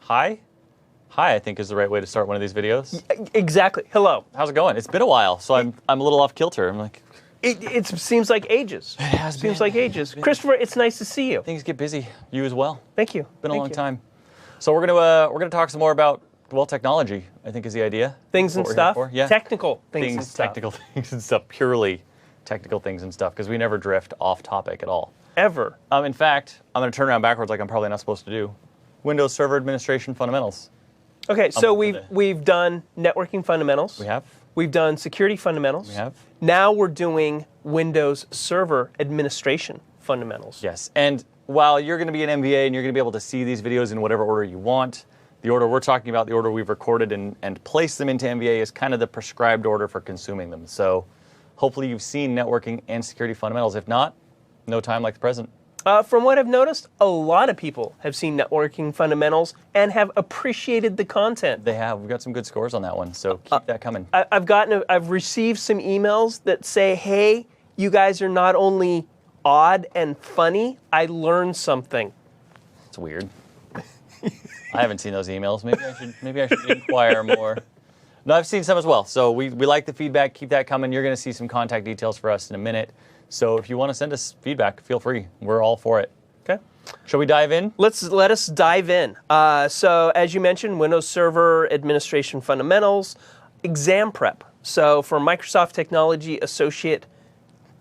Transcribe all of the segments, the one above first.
Hi, I think is the right way to start one of these videos. Exactly. Hello. How's it going? It's been a while, so I'm a little off kilter. I'm like, It seems like ages. It has seems been. like ages. Christopher, it's nice to see you. things get busy. You as well. Thank you. Been a Thank long you. time. So we're gonna talk some more about technology. I think is the idea. Things and What we're here stuff. for. Yeah. Technical things and stuff. Technical things and stuff. Purely technical things and stuff, because we never drift off topic at all. Ever. In fact, I'm going to turn around backwards like I'm probably not supposed to do. Windows Server Administration Fundamentals. Okay, so we've done networking fundamentals. We have. We've done security fundamentals. We have. Now we're doing Windows Server Administration fundamentals. Yes, and while you're going to be an MVA and you're going to be able to see these videos in whatever order you want, the order we're talking about, the order we've recorded and placed them into MVA is kind of the prescribed order for consuming them. So hopefully you've seen networking and security fundamentals. If not, no time like the present. From what I've noticed, a lot of people have seen networking fundamentals and have appreciated the content. They have. We've got some good scores on that one, so keep that coming. I've received some emails that say, "Hey, you guys are not only odd and funny, I learned something." It's weird. I haven't seen those emails. Maybe I should inquire more. No, I've seen some as well. So we like the feedback. Keep that coming. You're going to see some contact details for us in a minute. So if you want to send us feedback, feel free. We're all for it. Okay. Shall we dive in? Let us dive in. So as you mentioned, Windows Server Administration Fundamentals, exam prep. So for Microsoft Technology Associate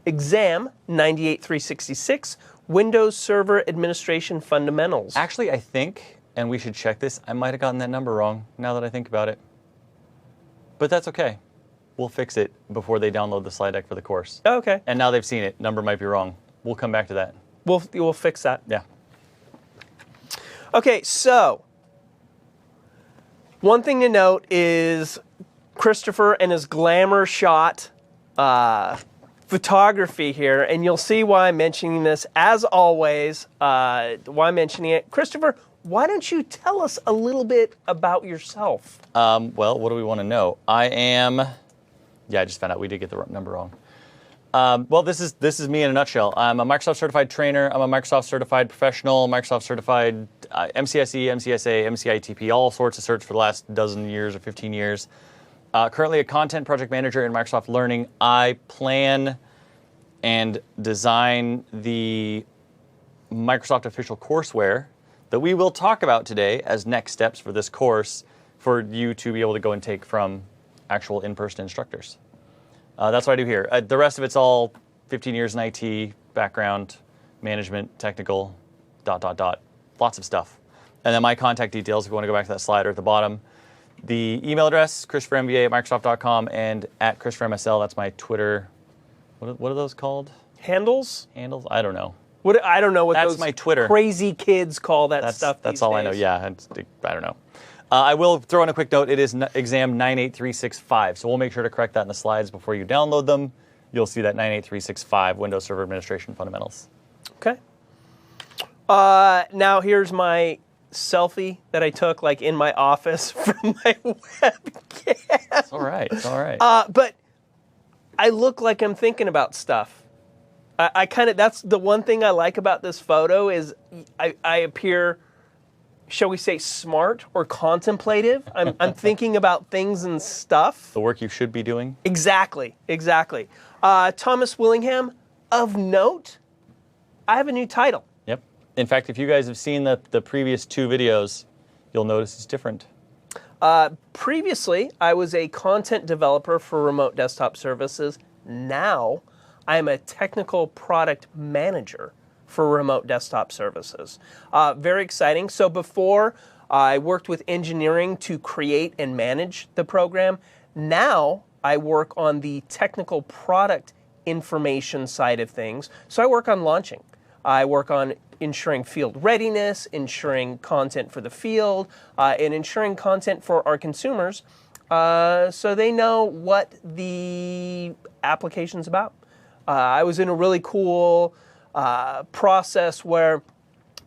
Exam 98366, Windows Server Administration Fundamentals. Actually, I think, and we should check this, I might have gotten that number wrong now that I think about it. But that's okay. We'll fix it before they download the slide deck for the course. Okay. And now they've seen it. Number might be wrong. We'll come back to that. We'll fix that. Yeah. Okay, so one thing to note is Christopher and his glamour shot photography here, and you'll see why I'm mentioning this. As always, why I'm mentioning it. Christopher, why don't you tell us a little bit about yourself? Well, what do we want to know? I just found out we did get the number wrong. Well, this is me in a nutshell. I'm a Microsoft certified trainer. I'm a Microsoft certified professional, Microsoft certified MCSE, MCSA, MCITP, all sorts of certs for the last dozen years or 15 years. Currently a content project manager in Microsoft Learning. I plan and design the Microsoft official courseware that we will talk about today as next steps for this course for you to be able to go and take from actual in-person instructors. That's what I do here. The rest of it's all 15 years in IT, background, management, technical, ... Lots of stuff. And then my contact details, if you want to go back to that slide, are at the bottom. The email address, christophermva@microsoft.com, and at christophermsl, that's my Twitter. What are those called? Handles? Handles? I don't know. I don't know what That's those my Twitter. Crazy kids call that stuff. That's all I know. Yeah, I don't know. I will throw in a quick note. It is exam 98365, so we'll make sure to correct that in the slides before you download them. You'll see that 98365 Windows Server Administration Fundamentals. Okay. Now here's my selfie that I took like in my office from my webcam. It's all right. It's all right. But I look like I'm thinking about stuff. I kind of, that's the one thing I like about this photo is I appear, shall we say, smart or contemplative. I'm thinking about things and stuff. The work you should be doing. Exactly. Thomas Willingham, of note, I have a new title. Yep. In fact, if you guys have seen the previous two videos, you'll notice it's different. Previously, I was a content developer for remote desktop services. Now, I am a technical product manager for remote desktop services. Very exciting. So before, I worked with engineering to create and manage the program. Now, I work on the technical product information side of things. So I work on launching. I work on ensuring field readiness, ensuring content for the field, and ensuring content for our consumers so they know what the application's about. I was in a really cool process where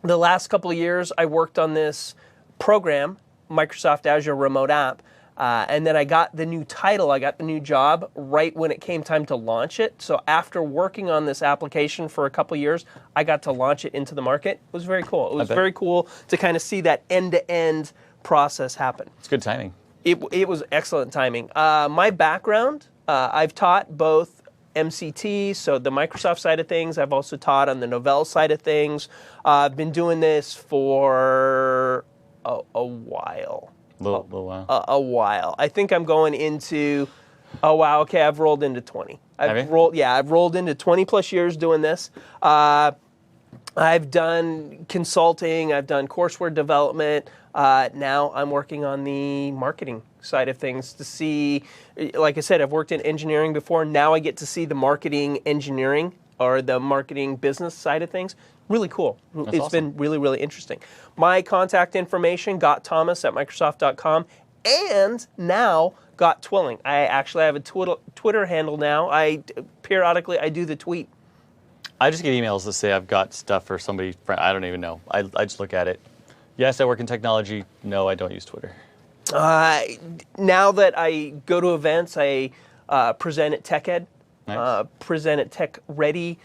the last couple of years I worked on this program, Microsoft Azure Remote App, and then I got the new title, I got the new job right when it came time to launch it. So after working on this application for a couple of years, I got to launch it into the market. It was very cool. It was very cool to kind of see that end-to-end process happen. It's good timing. It was excellent timing. My background, I've taught both MCT, so the Microsoft side of things. I've also taught on the Novell side of things. I've been doing this for a while. Little while. A while. I think I'm going into, oh wow, okay, I've rolled into 20. I've rolled into 20 plus years doing this. I've done consulting, I've done courseware development. Now I'm working on the marketing side of things to see, like I said, I've worked in engineering before. Now I get to see the marketing engineering or the marketing business side of things. Really cool. It's awesome. been really, really interesting. My contact information, gotthomas@microsoft.com, and now Got Twilling. I actually have a Twitter handle now. Periodically I do the tweet. I just get emails that say I've got stuff for somebody. I don't even know. I just look at it. Yes, I work in technology. No, I don't use Twitter. Now that I go to events, I present at TechEd, Nice. present at Tech Ready,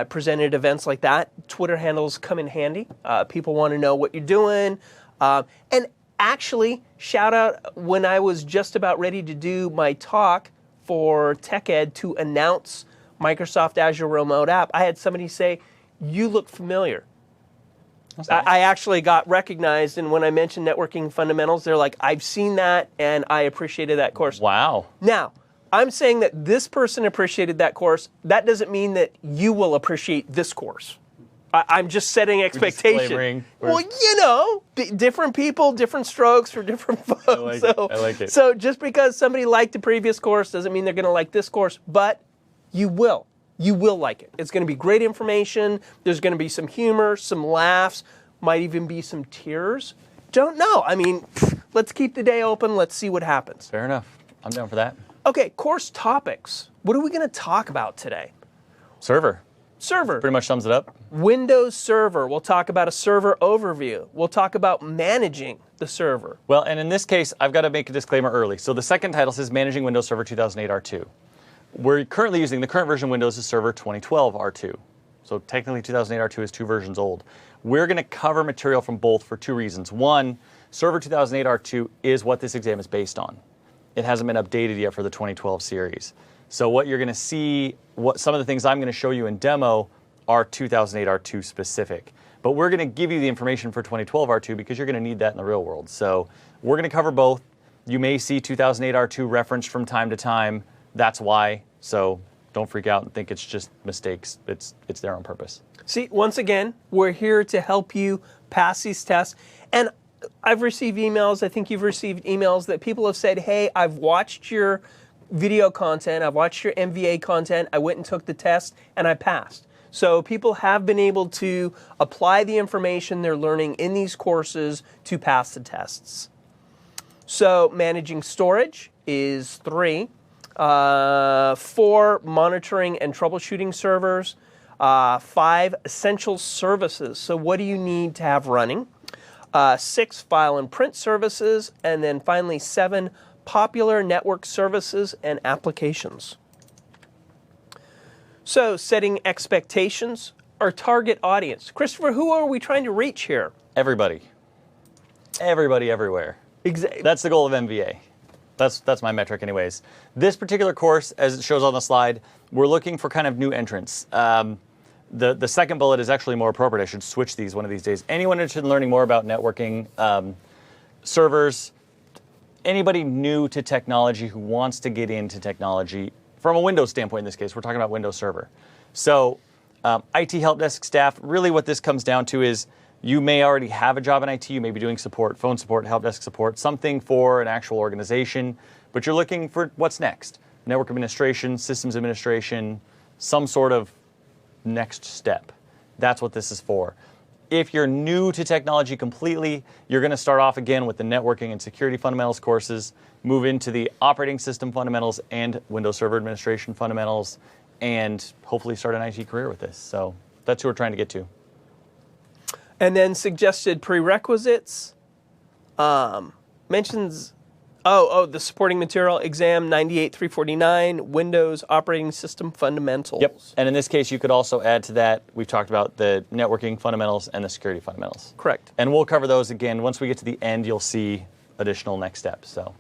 present at events like that. Twitter handles come in handy. People want to know what you're doing. And actually, shout out, when I was just about ready to do my talk for TechEd to announce Microsoft Azure Remote App, I had somebody say, "You look familiar." That's nice. I actually got recognized, and when I mentioned networking fundamentals, they're like, "I've seen that, and I appreciated that course." Wow. Now, I'm saying that this person appreciated that course. That doesn't mean that you will appreciate this course. I'm just setting expectation. flavoring. Well, you know, different people, different strokes for different folks. I like it. So just because somebody liked the previous course doesn't mean they're going to like this course, but you will. You will like it. It's going to be great information. There's going to be some humor, some laughs, might even be some tears. Don't know. I mean, let's keep the day open. Let's see what happens. Fair enough. I'm down for that. Okay, course topics. What are we going to talk about today? Server. Server. Pretty much sums it up. Windows Server. We'll talk about a server overview. We'll talk about managing the server. Well, and in this case, I've got to make a disclaimer early. So the second title says Managing Windows Server 2008 R2. We're currently using the current version of Windows is Server 2012 R2. So technically 2008 R2 is 2 versions old. We're going to cover material from both for 2 reasons. One, Server 2008 R2 is what this exam is based on. It hasn't been updated yet for the 2012 series. So what you're going to see, some of the things I'm going to show you in demo are 2008 R2 specific. But we're going to give you the information for 2012 R2 because you're going to need that in the real world. So we're going to cover both. You may see 2008 R2 referenced from time to time. That's why. So don't freak out and think it's just mistakes. It's there on purpose. See, once again, we're here to help you pass these tests. And I've received emails, I think you've received emails that people have said, "Hey, I've watched your video content, I've watched your MVA content, I went and took the test, and I passed." So people have been able to apply the information they're learning in these courses to pass the tests. So managing storage is 3. 4, monitoring and troubleshooting servers. 5, essential services. So what do you need to have running? 6, file and print services. And then finally 7, popular network services and applications. So setting expectations, our target audience. Christopher, who are we trying to reach here? Everybody. Everybody everywhere. Exactly. That's the goal of MVA. That's my metric anyways. This particular course, as it shows on the slide, we're looking for kind of new entrants. The second bullet is actually more appropriate. I should switch these one of these days. Anyone interested in learning more about networking, servers, anybody new to technology who wants to get into technology, from a Windows standpoint in this case, we're talking about Windows Server. So IT help desk staff, really what this comes down to is you may already have a job in IT, you may be doing support, phone support, help desk support, something for an actual organization, but you're looking for what's next. Network administration, systems administration, some sort of next step. That's what this is for. If you're new to technology completely, you're going to start off again with the networking and security fundamentals courses, move into the operating system fundamentals and Windows Server administration fundamentals, and hopefully start an IT career with this. So that's who we're trying to get to. And then suggested prerequisites, mentions The supporting material, exam 98349, Windows operating system fundamentals. Yep. And in this case, you could also add to that, we've talked about the networking fundamentals and the security fundamentals. Correct. And we'll cover those again. Once we get to the end, you'll see additional next steps. So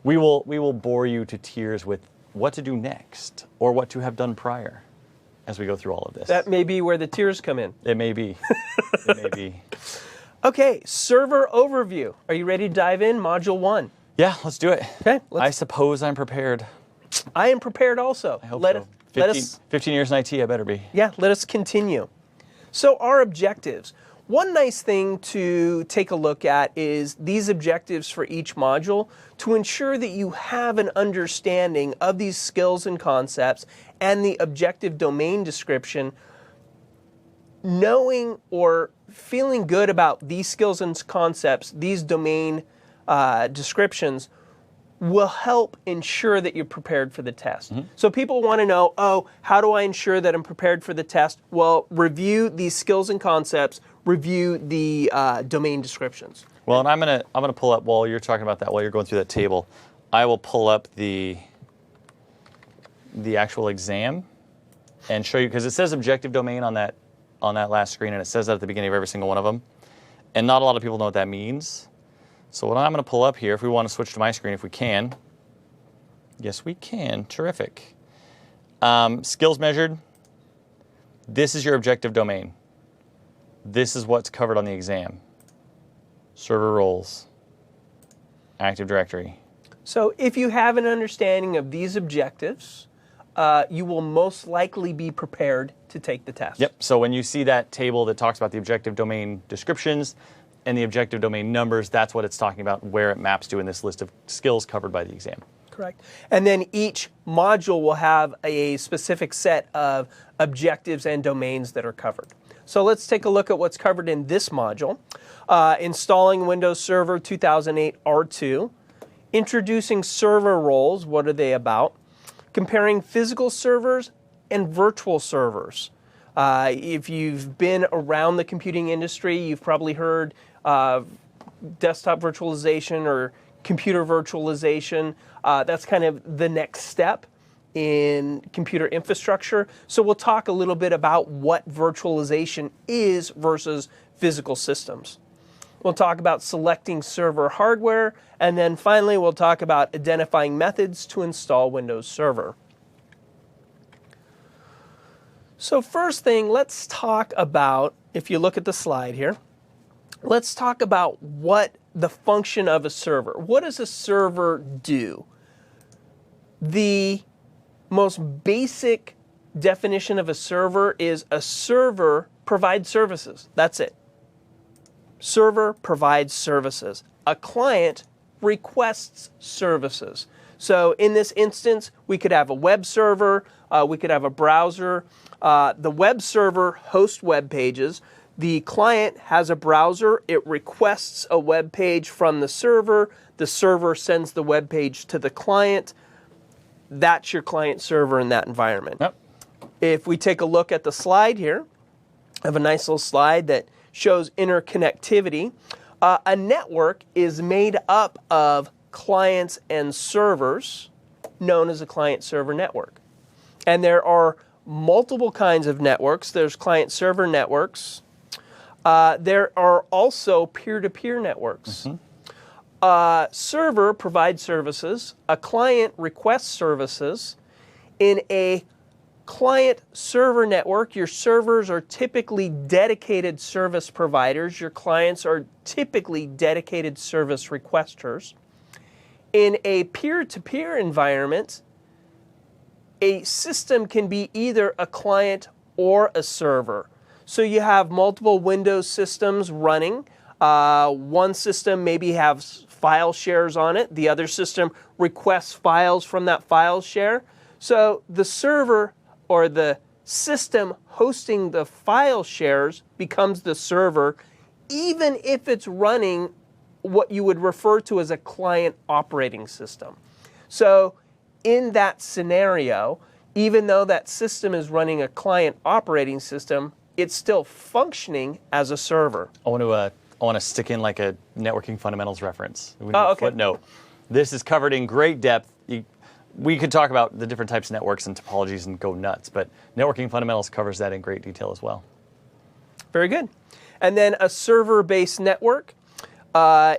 we will bore you to tears with what to do next or what to have done prior as we go through all of this. That may be where the tears come in. It may be. It may be. Okay, server overview. Are you ready to dive in? Module 1. Yeah, let's do it. Okay, I suppose I'm prepared. I am prepared also. I hope let so. us 15 years in IT, I better be. Yeah, let us continue. So our objectives. One nice thing to take a look at is these objectives for each module to ensure that you have an understanding of these skills and concepts and the objective domain description. Knowing or feeling good about these skills and concepts, these domain descriptions, will help ensure that you're prepared for the test. So people want to know, how do I ensure that I'm prepared for the test? Well, review these skills and concepts, review the domain descriptions. Well, and I'm gonna pull up while you're talking about that, while you're going through that table, I will pull up the actual exam and show you, because it says objective domain on that last screen, and it says that at the beginning of every single one of them. And not a lot of people know what that means. So what I'm going to pull up here, if we want to switch to my screen, if we can. Yes, we can. Terrific. Skills measured. This is your objective domain. This is what's covered on the exam. Server roles. Active Directory. So if you have an understanding of these objectives, you will most likely be prepared to take the test. Yep. So when you see that table that talks about the objective domain descriptions and the objective domain numbers, that's what it's talking about, where it maps to in this list of skills covered by the exam. Correct. And then each module will have a specific set of objectives and domains that are covered. So let's take a look at what's covered in this module. Installing Windows Server 2008 R2. Introducing server roles, what are they about? Comparing physical servers and virtual servers. If you've been around the computing industry, you've probably heard desktop virtualization or computer virtualization. That's kind of the next step in computer infrastructure. So we'll talk a little bit about what virtualization is versus physical systems. We'll talk about selecting server hardware, and then finally we'll talk about identifying methods to install Windows Server. So first thing, let's talk about, if you look at the slide here, let's talk about what the function of a server. What does a server do? The most basic definition of a server is a server provides services. That's it. Server provides services. A client requests services. So in this instance, we could have a web server, we could have a browser. The web server hosts web pages. The client has a browser. It requests a web page from the server. The server sends the web page to the client. That's your client server in that environment. Yep. If we take a look at the slide here, I have a nice little slide that shows interconnectivity. A network is made up of clients and servers, known as a client-server network. And there are multiple kinds of networks. There's client-server networks. There are also peer-to-peer networks. Server provides services. A client requests services. In a client-server network, your servers are typically dedicated service providers. Your clients are typically dedicated service requesters. In a peer-to-peer environment, a system can be either a client or a server. So you have multiple Windows systems running. One system maybe has file shares on it. The other system requests files from that file share. So the server or the system hosting the file shares becomes the server, even if it's running what you would refer to as a client operating system. So in that scenario, even though that system is running a client operating system, it's still functioning as a server. I want to stick in like a networking fundamentals reference. We need Oh, a okay. footnote. This is covered in great depth. We could talk about the different types of networks and topologies and go nuts, but Networking Fundamentals covers that in great detail as well. Very good. And then a server-based network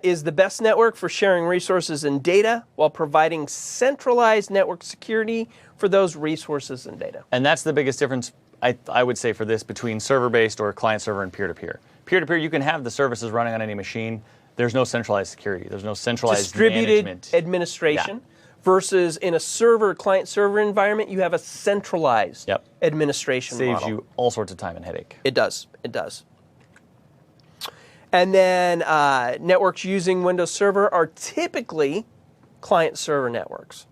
is the best network for sharing resources and data while providing centralized network security for those resources and data. And that's the biggest difference, I would say, for this between server-based or client-server and peer-to-peer. Peer-to-peer, you can have the services running on any machine. There's no centralized security. There's no centralized Distributed management. administration. Yeah. Versus in a client-server environment, you have a centralized administration model. Saves you all sorts of time and headache. It does. It does. And then networks using Windows Server are typically client-server networks.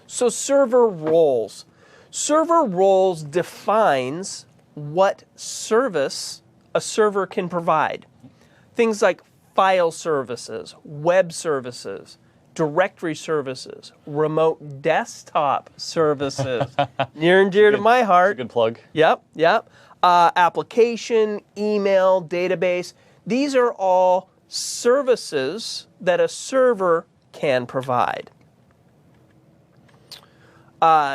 So server roles. Server roles defines what service a server can provide. Things like file services, web services, directory services, remote desktop services, near and dear to my heart. Good plug. Yep. Application, email, database. These are all services that a server can provide.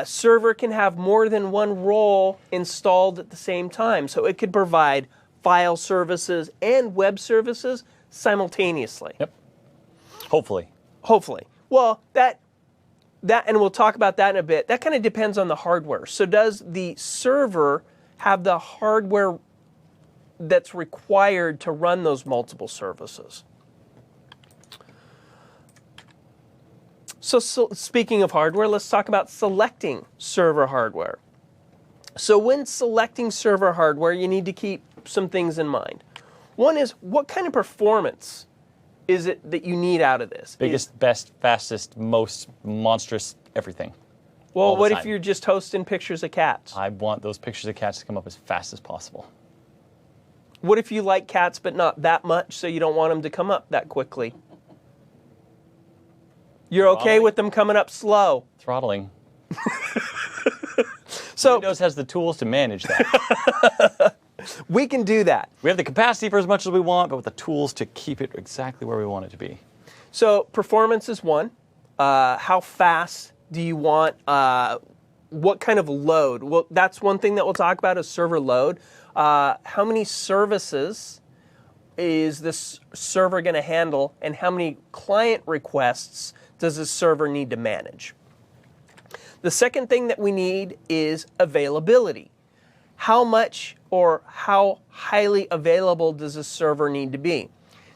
Server can have more than one role installed at the same time, so it could provide file services and web services simultaneously. Yep. Hopefully. Well, that, and we'll talk about that in a bit, that kind of depends on the hardware. So does the server have the hardware that's required to run those multiple services? So speaking of hardware, let's talk about selecting server hardware. So when selecting server hardware, you need to keep some things in mind. One is, what kind of performance is it that you need out of this? Biggest, best, fastest, most monstrous everything. Well, what if you're just hosting pictures of cats? I want those pictures of cats to come up as fast as possible. What if you like cats but not that much, so you don't want them to come up that quickly? You're okay with them coming up slow? Throttling. So Windows has the tools to manage that. we can do that. We have the capacity for as much as we want, but with the tools to keep it exactly where we want it to be. So performance is one. How fast do you want? What kind of load? Well, that's one thing that we'll talk about is server load. How many services is this server going to handle, and how many client requests does this server need to manage? The second thing that we need is availability. How much or how highly available does this server need to be?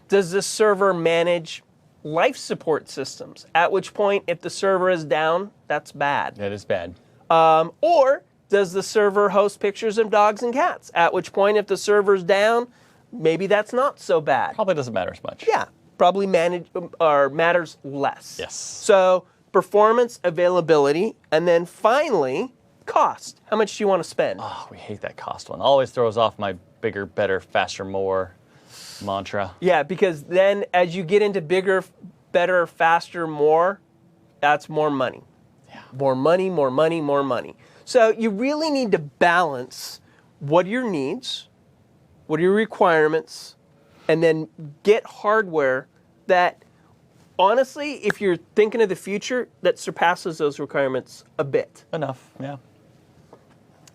Does this server manage life support systems? At which point, if the server is down, that's bad. That is bad. Or does the server host pictures of dogs and cats? At which point, if the server's down, maybe that's not so bad. Probably doesn't matter as much. Yeah, probably matters less. Yes. So performance, availability, and then finally, cost. How much do you want to spend? Oh, we hate that cost one. Always throws off my bigger, better, faster, more mantra. Yeah, because then as you get into bigger, better, faster, more, that's more money. Yeah. More money, more money, more money. So you really need to balance what are your needs, what are your requirements, and then get hardware that, honestly, if you're thinking of the future, that surpasses those requirements a bit. Enough, yeah.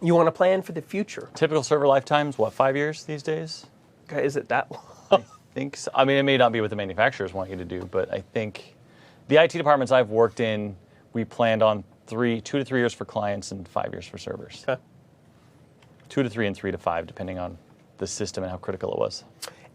You want to plan for the future. Typical server lifetimes, what, 5 years these days? Okay, is it that long? I think so. I mean, it may not be what the manufacturers want you to do, but I think the IT departments I've worked in, we planned on 2 to 3 years for clients and 5 years for servers. Okay. 2 to 3 and 3 to 5, depending on the system and how critical it was.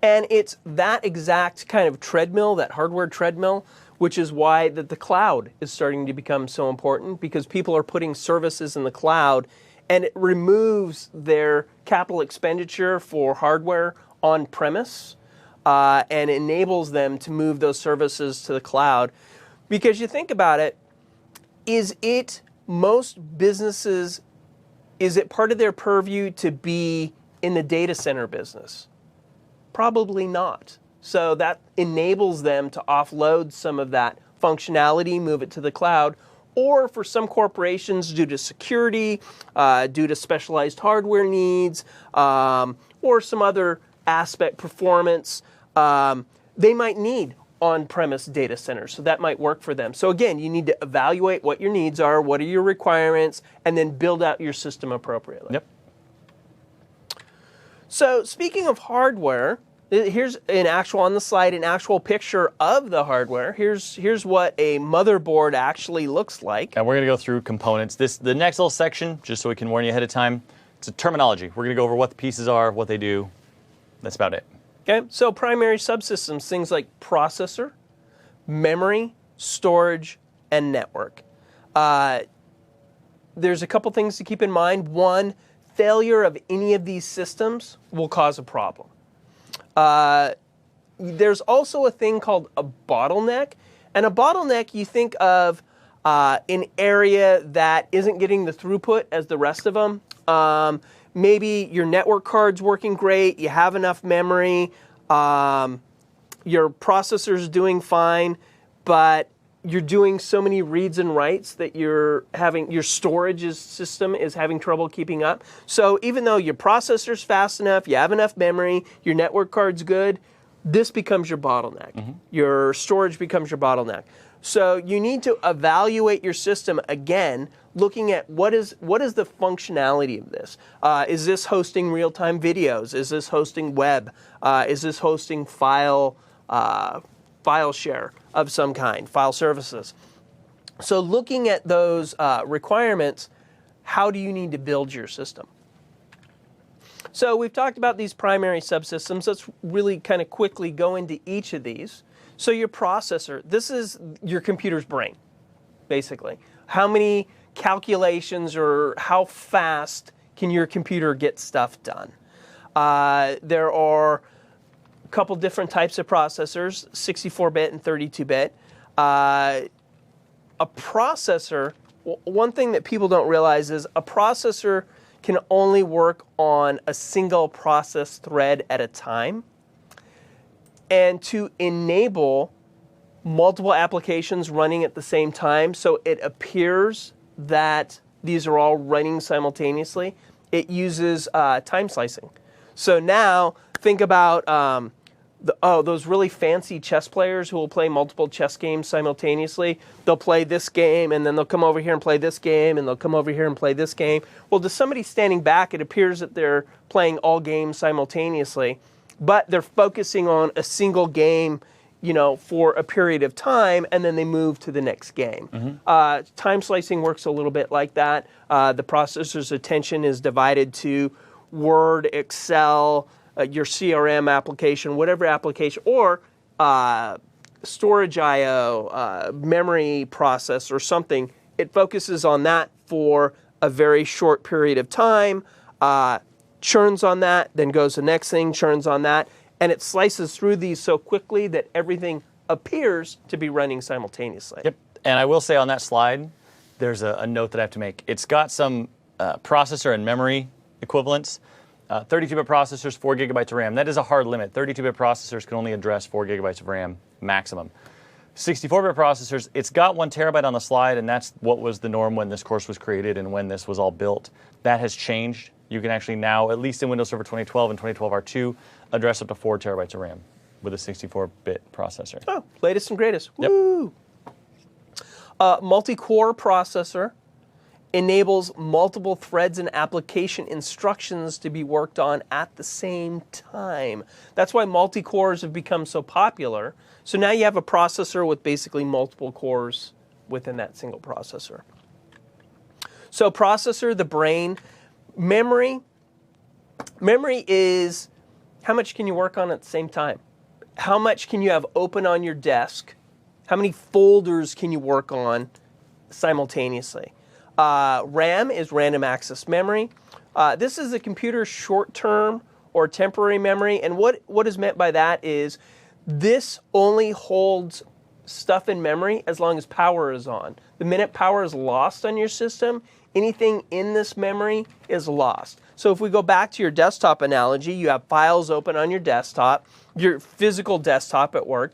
And it's that exact kind of treadmill, that hardware treadmill, which is why that the cloud is starting to become so important, because people are putting services in the cloud, and it removes their capital expenditure for hardware on premise and enables them to move those services to the cloud. Because you think about it, is it part of their purview to be in the data center business? Probably not. So that enables them to offload some of that functionality, move it to the cloud, or for some corporations, due to security, due to specialized hardware needs, or some other aspect, performance, they might need on-premise data centers, so that might work for them. So again, you need to evaluate what your needs are, what are your requirements, and then build out your system appropriately. Yep. So speaking of hardware, here's an actual, on the slide, an actual picture of the hardware. Here's what a motherboard actually looks like. And we're going to go through components. The next little section, just so we can warn you ahead of time, it's a terminology. We're going to go over what the pieces are, what they do. That's about it. Okay, so primary subsystems, things like processor, memory, storage, and network. There's a couple things to keep in mind. One, failure of any of these systems will cause a problem. There's also a thing called a bottleneck. And a bottleneck, you think of an area that isn't getting the throughput as the rest of them. Maybe your network card's working great, you have enough memory, your processor's doing fine, but you're doing so many reads and writes that your storage system is having trouble keeping up. So even though your processor's fast enough, you have enough memory, your network card's good, this becomes your bottleneck. Mm-hmm. Your storage becomes your bottleneck. So you need to evaluate your system again, looking at what is the functionality of this. Is this hosting real-time videos? Is this hosting web? Is this hosting file share of some kind, file services? So looking at those requirements, how do you need to build your system? So we've talked about these primary subsystems. Let's really kind of quickly go into each of these. So your processor, this is your computer's brain, basically. How many calculations or how fast can your computer get stuff done? There are a couple different types of processors, 64-bit and 32-bit. A processor, one thing that people don't realize is a processor can only work on a single process thread at a time. And to enable multiple applications running at the same time, so it appears that these are all running simultaneously, it uses time slicing. So now think about those really fancy chess players who will play multiple chess games simultaneously. They'll play this game, and then they'll come over here and play this game, and they'll come over here and play this game. Well, to somebody standing back, it appears that they're playing all games simultaneously, but they're focusing on a single game, for a period of time, and then they move to the next game. Mm-hmm. Time slicing works a little bit like that. The processor's attention is divided to Word, Excel, your CRM application, whatever application, or storage I/O, memory process, or something. It focuses on that for a very short period of time, churns on that, then goes to the next thing, churns on that, and it slices through these so quickly that everything appears to be running simultaneously. Yep. And I will say on that slide, there's a note that I have to make. It's got some processor and memory equivalents. 32-bit processors, 4 gigabytes of RAM. That is a hard limit. 32-bit processors can only address 4 gigabytes of RAM maximum. 64-bit processors, it's got 1 terabyte on the slide, and that's what was the norm when this course was created and when this was all built. That has changed. You can actually now, at least in Windows Server 2012 and 2012 R2, address up to 4 terabytes of RAM with a 64-bit processor. Oh, latest and greatest. Yep. Woo! Multi-core processor enables multiple threads and application instructions to be worked on at the same time. That's why multi-cores have become so popular. So now you have a processor with basically multiple cores within that single processor. So processor, the brain. Memory is how much can you work on at the same time? How much can you have open on your desk? How many folders can you work on simultaneously? RAM is random access memory. This is a computer's short-term or temporary memory, and what is meant by that is this only holds stuff in memory as long as power is on. The minute power is lost on your system, anything in this memory is lost. So if we go back to your desktop analogy, you have files open on your desktop, your physical desktop at work.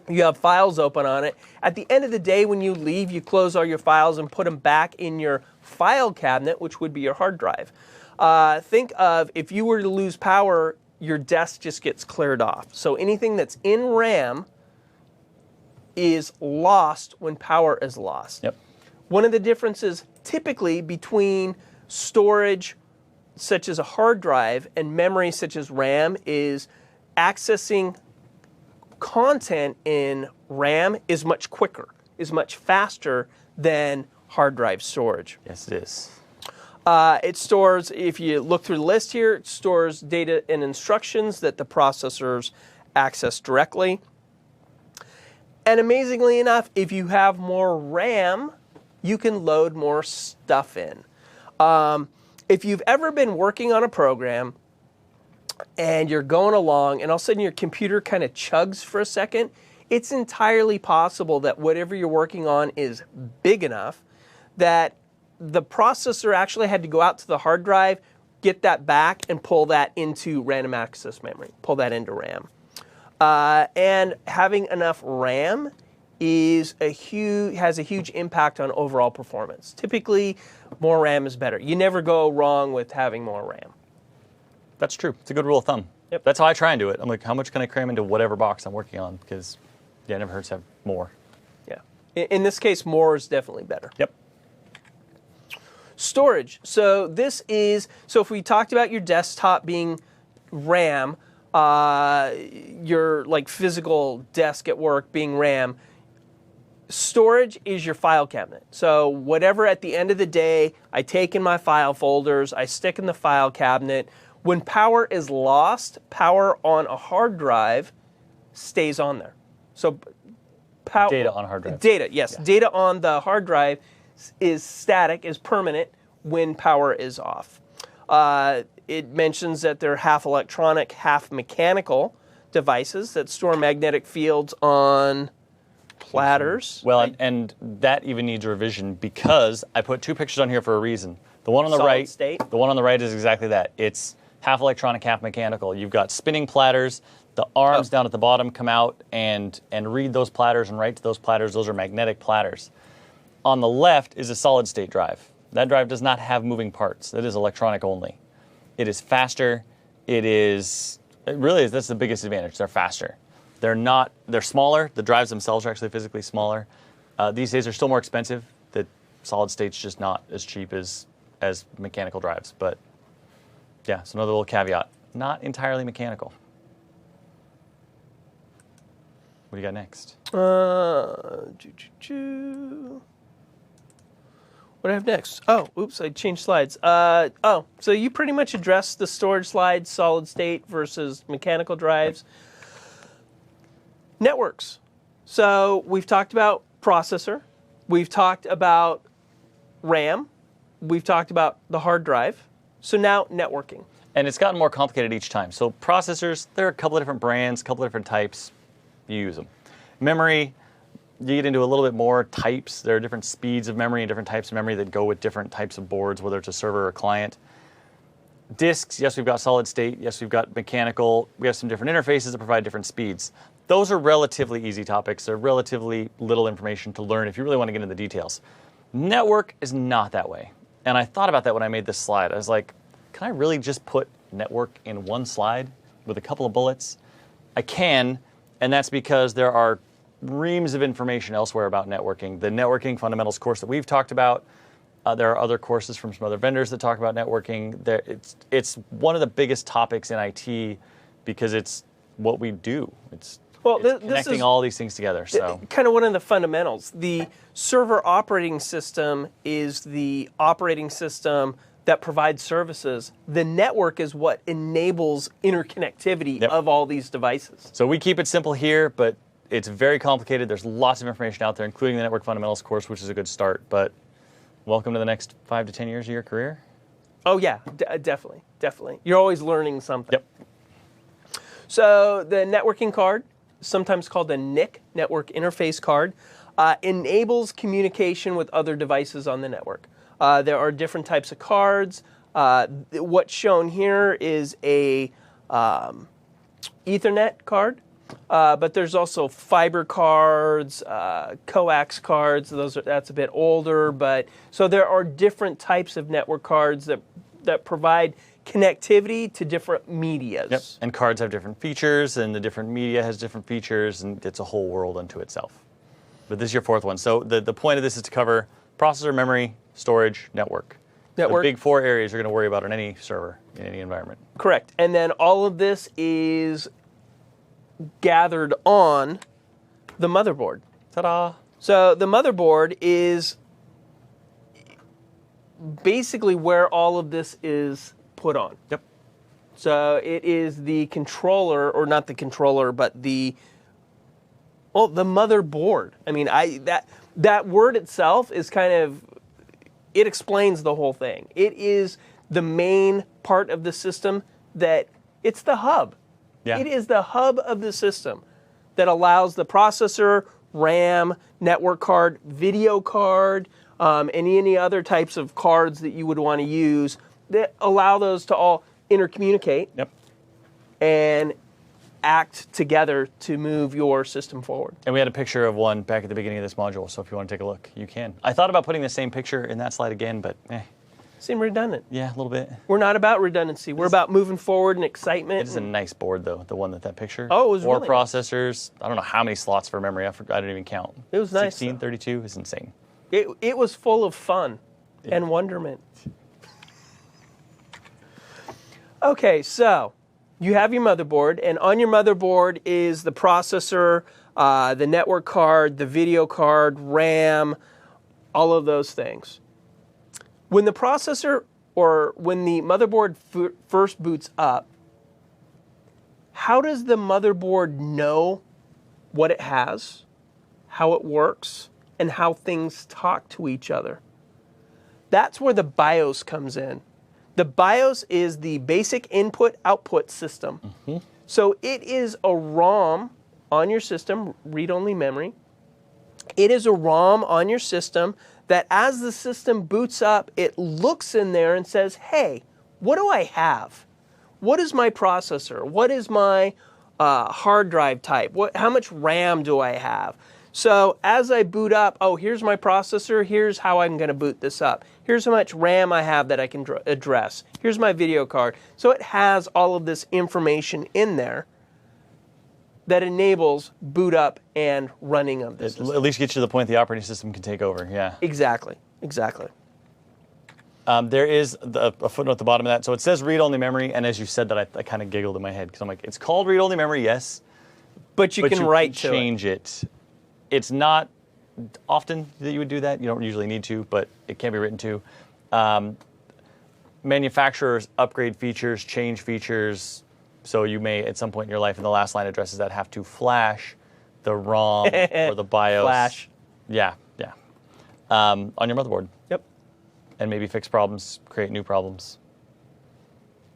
You have files open on it. At the end of the day, when you leave, you close all your files and put them back in your file cabinet, which would be your hard drive. Think of if you were to lose power, your desk just gets cleared off. So anything that's in RAM is lost when power is lost. Yep. One of the differences typically between storage such as a hard drive and memory such as RAM is accessing content in RAM is much quicker, is much faster than hard drive storage. Yes, it is. It stores, if you look through the list here, it stores data and instructions that the processors access directly. And amazingly enough, if you have more RAM, you can load more stuff in. If you've ever been working on a program and you're going along and all of a sudden your computer kind of chugs for a second, it's entirely possible that whatever you're working on is big enough that the processor actually had to go out to the hard drive, get that back, and pull that into random access memory, pull that into RAM. And having enough RAM has a huge impact on overall performance. Typically, more RAM is better. You never go wrong with having more RAM. That's true. It's a good rule of thumb. Yep. That's how I try and do it. I'm like, how much can I cram into whatever box I'm working on? Because, yeah, it never hurts to have more. Yeah. In this case, more is definitely better. Yep. Storage. So if we talked about your desktop being RAM, your like physical desk at work being RAM, storage is your file cabinet. So whatever at the end of the day I take in my file folders, I stick in the file cabinet. When power is lost, power on a hard drive stays on there. So Data on a hard drive. Data, yes. Yeah. Data on the hard drive is static, is permanent when power is off. It mentions that they're half electronic, half mechanical devices that store magnetic fields on platters. Well, and that even needs revision because I put two pictures on here for a reason. The one on the right, state. The one on the right is exactly that. It's half electronic, half mechanical. You've got spinning platters. The arms down at the bottom come out and read those platters and write to those platters. Those are magnetic platters. On the left is a solid state drive. That drive does not have moving parts. It is electronic only. It is faster. That's the biggest advantage. They're faster. They're smaller. The drives themselves are actually physically smaller. These days they're still more expensive. The solid state's just not as cheap as mechanical drives. But yeah, so another little caveat. Not entirely mechanical. What do you got next? What do I have next? Oh, oops, I changed slides. So you pretty much addressed the storage slide, solid state versus mechanical drives. Networks. So we've talked about processor. We've talked about RAM. We've talked about the hard drive. So now networking. And it's gotten more complicated each time. So processors, there are a couple of different brands, a couple of different types. You use them. Memory, you get into a little bit more types. There are different speeds of memory and different types of memory that go with different types of boards, whether it's a server or a client. Disks, yes, we've got solid state. Yes, we've got mechanical. We have some different interfaces that provide different speeds. Those are relatively easy topics. They're relatively little information to learn if you really want to get into the details. Network is not that way. And I thought about that when I made this slide. I was like, can I really just put network in one slide with a couple of bullets? I can, and that's because there are reams of information elsewhere about networking. The networking fundamentals course that we've talked about, there are other courses from some other vendors that talk about networking. It's one of the biggest topics in IT because it's what we do. It's connecting all these things together. So kind of one of the fundamentals. The server operating system is the operating system that provides services. The network is what enables interconnectivity of all these devices. So we keep it simple here, but it's very complicated. There's lots of information out there, including the Network Fundamentals course, which is a good start. But welcome to the next 5 to 10 years of your career. Oh, yeah, definitely, definitely. You're always learning something. Yep. So the networking card, sometimes called the NIC, Network Interface Card, enables communication with other devices on the network. There are different types of cards. What's shown here is a Ethernet card. But there's also fiber cards, coax cards. That's a bit older, but so there are different types of network cards that provide connectivity to different medias. Yep. And cards have different features, and the different media has different features, and it's a whole world unto itself. but this is your fourth one. So the point of this is to cover processor, memory, storage, network. Network. The big 4 areas you're going to worry about on any server in any environment. Correct. And then all of this is gathered on the motherboard. Ta-da! So the motherboard is basically where all of this is put on. Yep. So it is the controller, or not the controller, but the motherboard. I mean, that word itself is kind of, it explains the whole thing. It is the main part of the system that, it's the hub. Yeah. It is the hub of the system that allows the processor, RAM, network card, video card, and any other types of cards that you would want to use that allow those to all intercommunicate Yep. and act together to move your system forward. And we had a picture of one back at the beginning of this module, so if you want to take a look, you can. I thought about putting the same picture in that slide again, but Seem redundant. yeah, a little bit. We're not about redundancy. We're about moving forward and excitement. It is a nice board, though, the one that picture. Oh, it was 4 really nice. processors. I don't know how many slots for memory. I didn't even count. It was nice, 16, though. 32 is insane. It was full of fun and wonderment. Okay, so you have your motherboard, and on your motherboard is the processor, the network card, the video card, RAM, all of those things. When the processor or when the motherboard first boots up, how does the motherboard know what it has, how it works, and how things talk to each other? That's where the BIOS comes in. The BIOS is the basic input-output system. Mm-hmm. So it is a ROM on your system, read-only memory. It is a ROM on your system that as the system boots up, it looks in there and says, hey, what do I have? What is my processor? What is my hard drive type? How much RAM do I have? So as I boot up, oh, here's my processor. Here's how I'm going to boot this up. Here's how much RAM I have that I can address. Here's my video card. So it has all of this information in there that enables boot up and running of this. At least get you to the point the operating system can take over, yeah. Exactly. There is a footnote at the bottom of that. So it says read-only memory, and as you said that, I kind of giggled in my head because I'm like, it's called read-only memory, yes. But you can write to change it. It's not often that you would do that. You don't usually need to, but it can be written to. Manufacturers upgrade features, change features, so you may, at some point in your life, in the last line addresses that have to flash the ROM or the BIOS. Flash. Yeah. On your motherboard. Yep. And maybe fix problems, create new problems.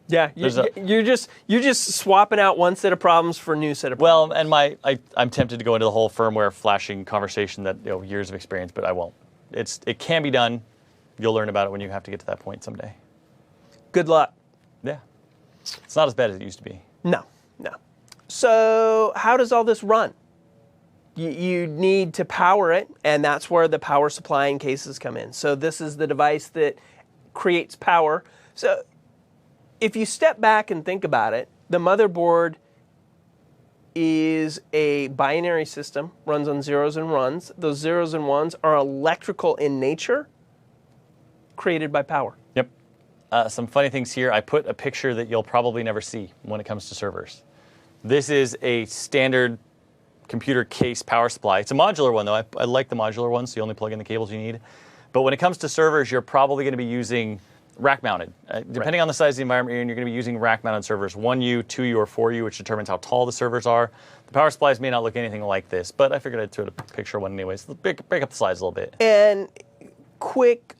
Yeah, you're just swapping out one set of problems for a new set of Well, problems. and I'm tempted to go into the whole firmware flashing conversation that years of experience, but I won't. It can be done. You'll learn about it when you have to get to that point someday. Good luck. Yeah, it's not as bad as it used to be. No. So how does all this run? You need to power it, and that's where the power supplying cases come in. So this is the device that creates power. So if you step back and think about it, the motherboard is a binary system, runs on zeros and ones. Those zeros and ones are electrical in nature, created by power. Yep. Some funny things here. I put a picture that you'll probably never see when it comes to servers. This is a standard computer case power supply. It's a modular one, though. I like the modular one, so you only plug in the cables you need. But when it comes to servers, you're probably going to be using rack-mounted. Depending on the size of the environment you're in, you're going to be using rack-mounted servers, 1U, 2U, or 4U, which determines how tall the servers are. The power supplies may not look anything like this, but I figured I'd throw a picture of one anyways. Break up the slides a little bit. And quick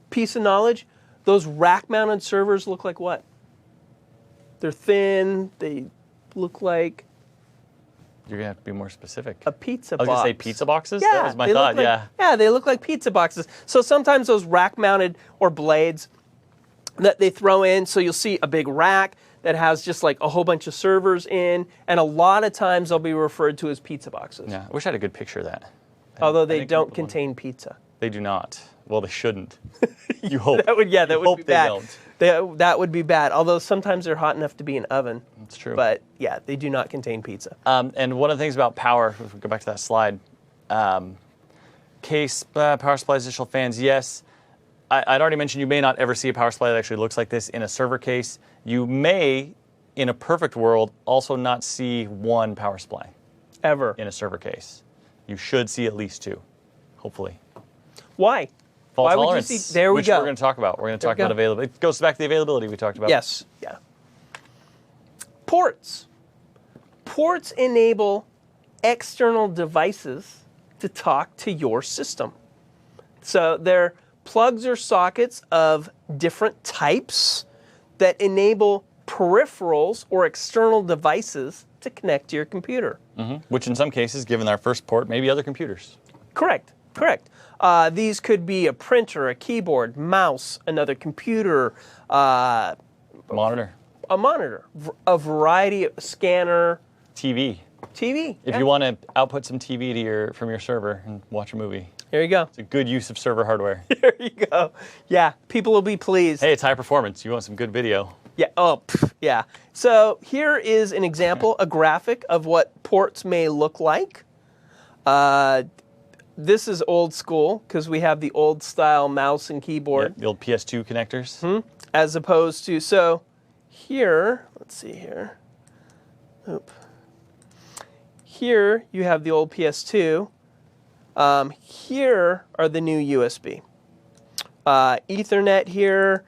piece of knowledge, those rack-mounted servers look like what? They're thin, they look like You're going to have to be more specific. a pizza I was box. going to say pizza boxes? Yeah, That was my they look thought, like- yeah. Yeah, they look like pizza boxes. So sometimes those rack-mounted or blades that they throw in, so you'll see a big rack that has just like a whole bunch of servers in, and a lot of times they'll be referred to as pizza boxes. Yeah, I wish I had a good picture of that. Although I they didn't come don't up with one. contain pizza. They do not. Well, they shouldn't. You hope. That would You would hope be they bad. don't. That would be bad. Although sometimes they're hot enough to be in oven. That's true. But yeah, they do not contain pizza. And one of the things about power, if we go back to that slide, Case, power supplies, additional fans, yes. I'd already mentioned you may not ever see a power supply that actually looks like this in a server case. You may, in a perfect world, also not see one power supply Ever. in a server case. You should see at least two, hopefully. Why? Fault Why tolerance, would you see? There we which go. we're going to talk about. We're going to There talk we about go. availability. It goes back to the availability we talked about. Yes. Yeah. Ports. Ports enable external devices to talk to your system. So they're plugs or sockets of different types that enable peripherals or external devices to connect to your computer. Which in some cases, given our first port, maybe other computers. Correct. These could be a printer, a keyboard, mouse, another computer, Monitor. a monitor, a variety of scanner, TV. TV. If yeah. you want to output some TV to from your server and watch a movie. There you go. It's a good use of server hardware. There you go. Yeah, people will be pleased. Hey, it's high performance. You want some good video. Yeah. Oh, yeah. So here is an example, a graphic of what ports may look like. This is old school because we have the old style mouse and keyboard, Yep, the old PS2 connectors. as opposed to, so here, let's see here. Oop. Here you have the old PS2. Here are the new USB. Ethernet here.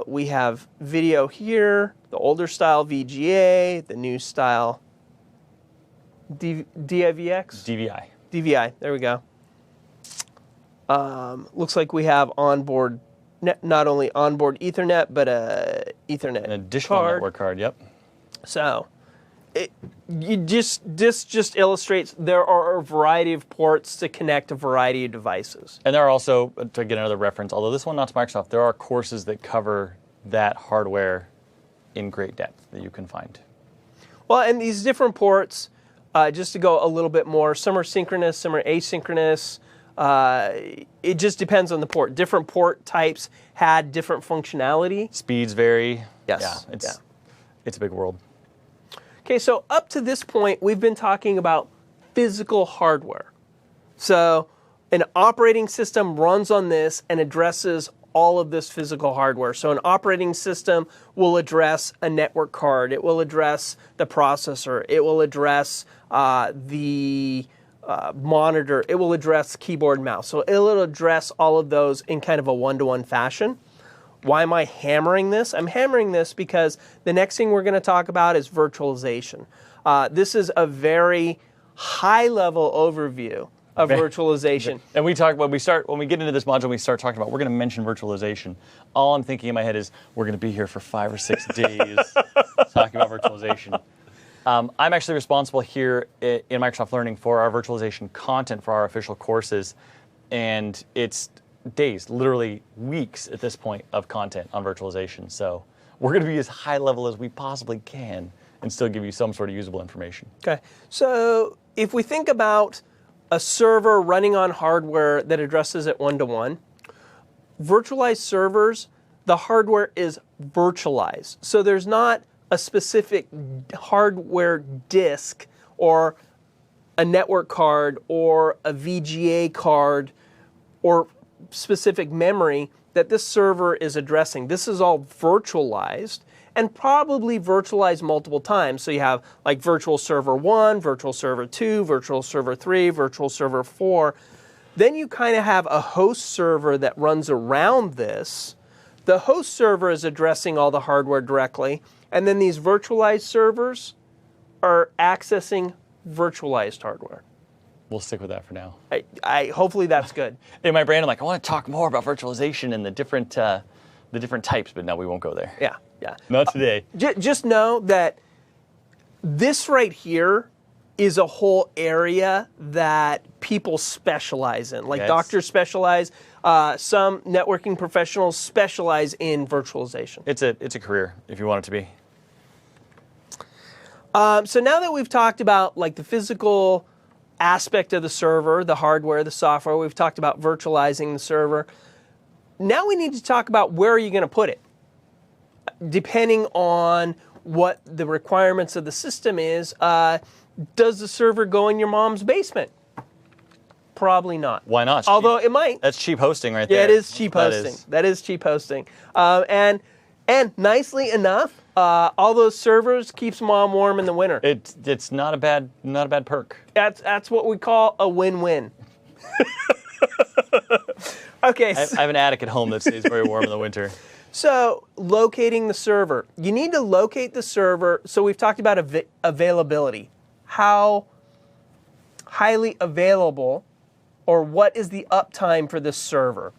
We have video here, the older style VGA, the new style DIVX? DVI. DVI, there we go. Looks like we have onboard, not only onboard Ethernet, but a Ethernet An additional card. network card, yep. So, this just illustrates there are a variety of ports to connect a variety of devices. And there are also, to get another reference, although this one not to Microsoft, there are courses that cover that hardware in great depth that you can find. Well, and these different ports, just to go a little bit more, some are synchronous, some are asynchronous. It just depends on the port. Different port types had different functionality. Speeds vary. Yes. Yeah, it's a big world. Okay, so up to this point, we've been talking about physical hardware. So an operating system runs on this and addresses all of this physical hardware. So an operating system will address a network card. It will address the processor. It will address the monitor. It will address keyboard and mouse. So it will address all of those in kind of a one-to-one fashion. Why am I hammering this? I'm hammering this because the next thing we're going to talk about is virtualization. This is a very high-level overview of virtualization. And we talk when we get into this module, we start talking about we're going to mention virtualization. All I'm thinking in my head is we're going to be here for 5 or 6 days talking about virtualization. I'm actually responsible here in Microsoft Learning for our virtualization content for our official courses, and it's days, literally weeks at this point of content on virtualization. So we're going to be as high level as we possibly can and still give you some sort of usable information. Okay, so if we think about a server running on hardware that addresses it one-to-one, virtualized servers, the hardware is virtualized. So there's not a specific hardware disk or a network card or a VGA card or specific memory that this server is addressing. This is all virtualized and probably virtualized multiple times. So you have like virtual server 1, virtual server 2, virtual server 3, virtual server 4. Then you kind of have a host server that runs around this. The host server is addressing all the hardware directly, and then these virtualized servers are accessing virtualized hardware. We'll stick with that for now. Hopefully that's good. In my brain, I'm like, I want to talk more about virtualization and the different types, but no, we won't go there. Yeah. Not today. Just know that this right here is a whole area that people specialize in. Like Yeah, doctors specialize, some networking professionals specialize in virtualization. It's a career if you want it to be. So now that we've talked about like the physical aspect of the server, the hardware, the software, we've talked about virtualizing the server. Now we need to talk about where are you going to put it, depending on what the requirements of the system is. Does the server go in your mom's basement? Probably not. Why not? It's Although cheap. it might. That's cheap hosting right there. Yeah, it is cheap That hosting. is. That is cheap hosting. And nicely enough, all those servers keeps mom warm in the winter. It's not a bad perk. That's what we call a win-win. Okay. I have an attic at home that stays very warm in the winter. So locating the server. You need to locate the server. So we've talked about availability. How highly available, or what is the uptime for this server?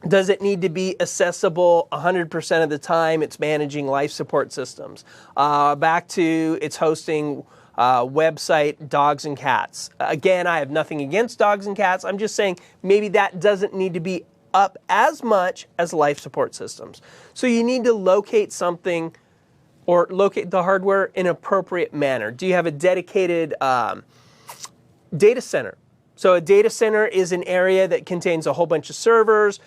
Does it need to be accessible 100% of the time? It's managing life support systems. Back to it's hosting website dogs and cats. Again, I have nothing against dogs and cats. I'm just saying maybe that doesn't need to be up as much as life support systems. So you need to locate something or locate the hardware in an appropriate manner. Do you have a dedicated data center? So a data center is an area that contains a whole bunch of servers,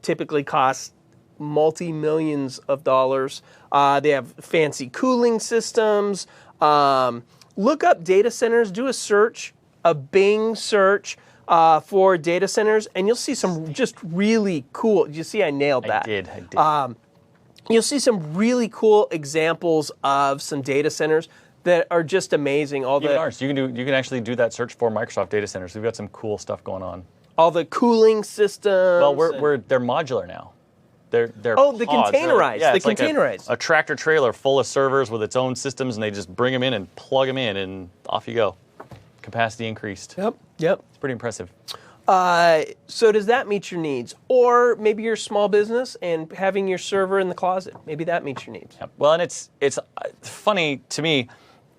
typically costs multi-millions of dollars. They have fancy cooling systems. Look up data centers, do a search, a Bing search for data centers, and you'll see some just really cool, you see I nailed that. I did. You'll see some really cool examples of some data centers that are just amazing. Even ours, you can actually do that search for Microsoft data centers. We've got some cool stuff going on. All the cooling systems. Well, they're modular now. They're the pods. containerized. Yeah, the it's like containerized. a tractor trailer full of servers with its own systems, and they just bring them in and plug them in, and off you go. Capacity increased. Yep. It's pretty impressive. So does that meet your needs? Or maybe you're a small business and having your server in the closet. Maybe that meets your needs. Yep. Well, and it's funny to me.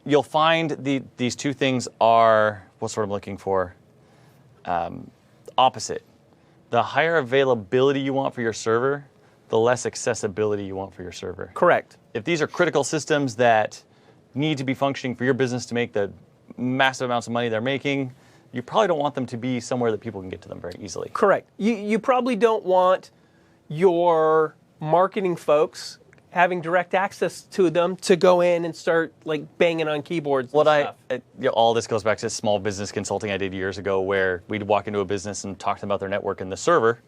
You'll find these two things are what's what I'm looking for. Opposite. The higher availability you want for your server, the less accessibility you want for your server. Correct. If these are critical systems that need to be functioning for your business to make the massive amounts of money they're making, you probably don't want them to be somewhere that people can get to them very easily. Correct. You probably don't want your marketing folks having direct access to them to go in and start like banging on keyboards and stuff. All this goes back to small business consulting I did years ago, where we'd walk into a business and talk to them about their network, and the server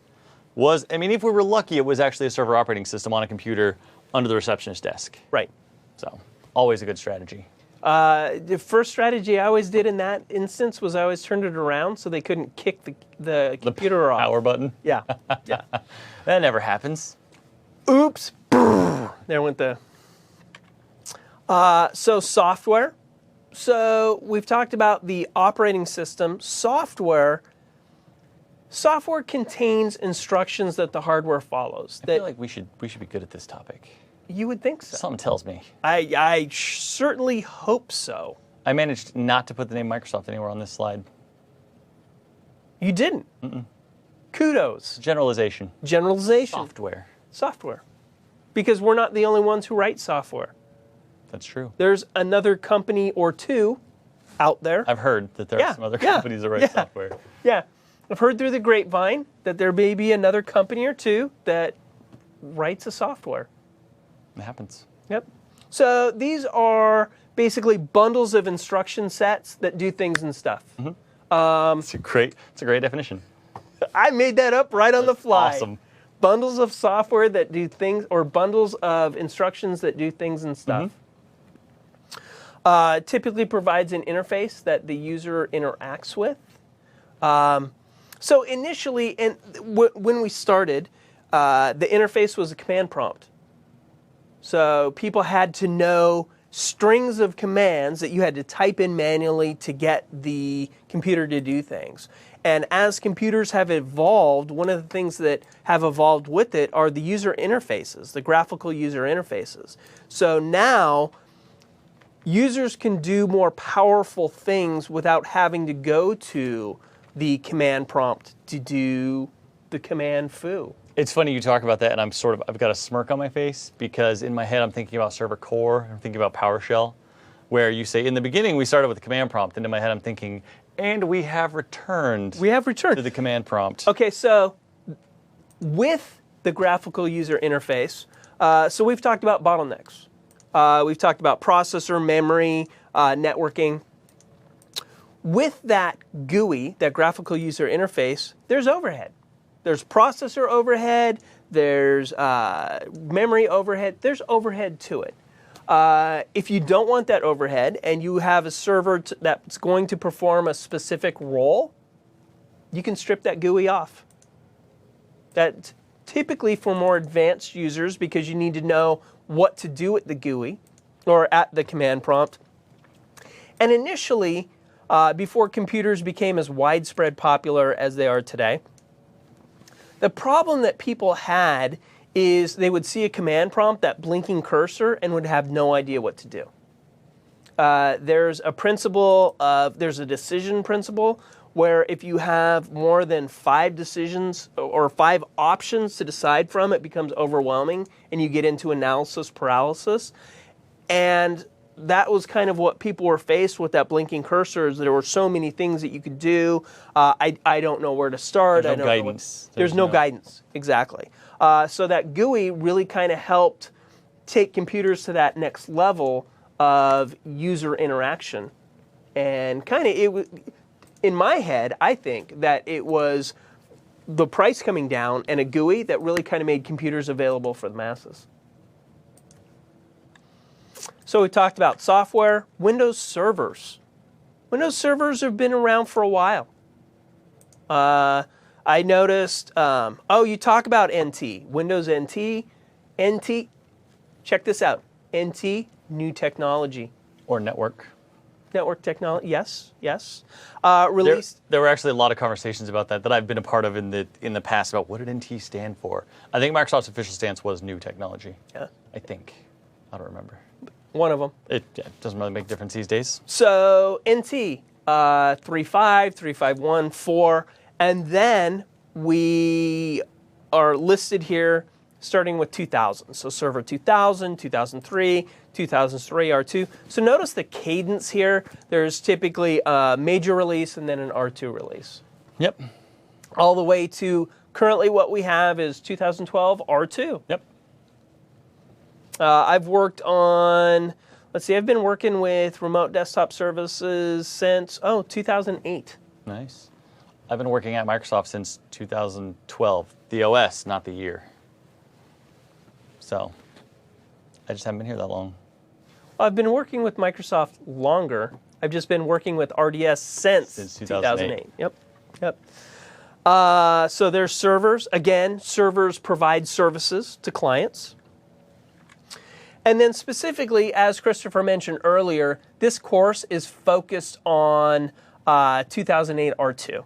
was, if we were lucky, it was actually a server operating system on a computer under the receptionist desk. Right. So, always a good strategy. The first strategy I always did in that instance was I always turned it around so they couldn't kick the computer off. Power button. Yeah. That never happens. Oops. There went the... So software. So we've talked about the operating system. Software contains instructions that the hardware follows. I feel like we should be good at this topic. You would think so. Something tells me. I certainly hope so. I managed not to put the name Microsoft anywhere on this slide. You didn't. Kudos. Generalization. Generalization. Software. Because we're not the only ones who write software. That's true. There's another company or two out there. I've heard that there are some other companies that write software. Yeah. I've heard through the grapevine that there may be another company or two that writes a software. It happens. Yep. So these are basically bundles of instruction sets that do things and stuff. It's a great definition. I made that up right on the fly. Awesome. Bundles of software that do things, or bundles of instructions that do things and stuff. Typically provides an interface that the user interacts with. So initially, and when we started, the interface was a command prompt. So people had to know strings of commands that you had to type in manually to get the computer to do things. And as computers have evolved, one of the things that have evolved with it are the user interfaces, the graphical user interfaces. So now, users can do more powerful things without having to go to the command prompt to do the command foo. It's funny you talk about that, and I've got a smirk on my face, because in my head I'm thinking about server core, I'm thinking about PowerShell, where you say, in the beginning we started with the command prompt, and in my head I'm thinking, and we have returned to the command prompt. Okay, so with the graphical user interface, so we've talked about bottlenecks. We've talked about processor, memory, networking. With that GUI, that graphical user interface, there's overhead. There's processor overhead, there's memory overhead, there's overhead to it. If you don't want that overhead and you have a server that's going to perform a specific role, you can strip that GUI off. That typically for more advanced users, because you need to know what to do with the GUI or at the command prompt. And initially, before computers became as widespread popular as they are today, the problem that people had is they would see a command prompt, that blinking cursor, and would have no idea what to do. There's a decision principle where if you have more than 5 decisions or 5 options to decide from, it becomes overwhelming and you get into analysis paralysis. And that was kind of what people were faced with that blinking cursor, is there were so many things that you could do. I don't know where to start. There's no guidance. There's no guidance, exactly. So that GUI really kind of helped take computers to that next level of user interaction. And kind of, in my head, I think that it was the price coming down and a GUI that really kind of made computers available for the masses. So we talked about software, Windows servers. Windows servers have been around for a while. I noticed, you talk about NT, Windows NT, check this out, NT, new technology. Or network. Network technology, yes. Released. There were actually a lot of conversations about that I've been a part of in the past about what did NT stand for. I think Microsoft's official stance was new technology. Yeah. I think. I don't remember. One of them. It doesn't really make a difference these days. So NT, 3.5, 3.5.1, 4, and then we are listed here starting with 2000. So server 2000, 2003, 2003 R2. So notice the cadence here. There's typically a major release and then an R2 release. Yep. All the way to currently what we have is 2012 R2. Yep. I've worked on, I've been working with remote desktop services since, 2008. Nice. I've been working at Microsoft since 2012. The OS, not the year. So, I just haven't been here that long. Well, I've been working with Microsoft longer. I've just been working with RDS since 2008. Yep. So there's servers. Again, servers provide services to clients. And then specifically, as Christopher mentioned earlier, this course is focused on 2008 R2.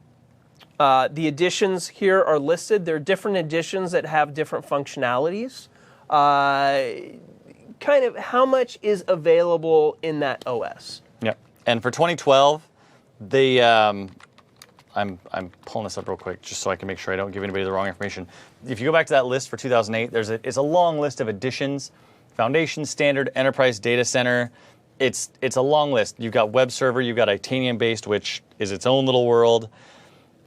The editions here are listed. There are different editions that have different functionalities. Kind of how much is available in that OS. Yep. And for 2012, I'm pulling this up real quick just so I can make sure I don't give anybody the wrong information. If you go back to that list for 2008, it's a long list of editions. Foundation, Standard, Enterprise Data Center. It's a long list. You've got web server, you've got Itanium-based, which is its own little world.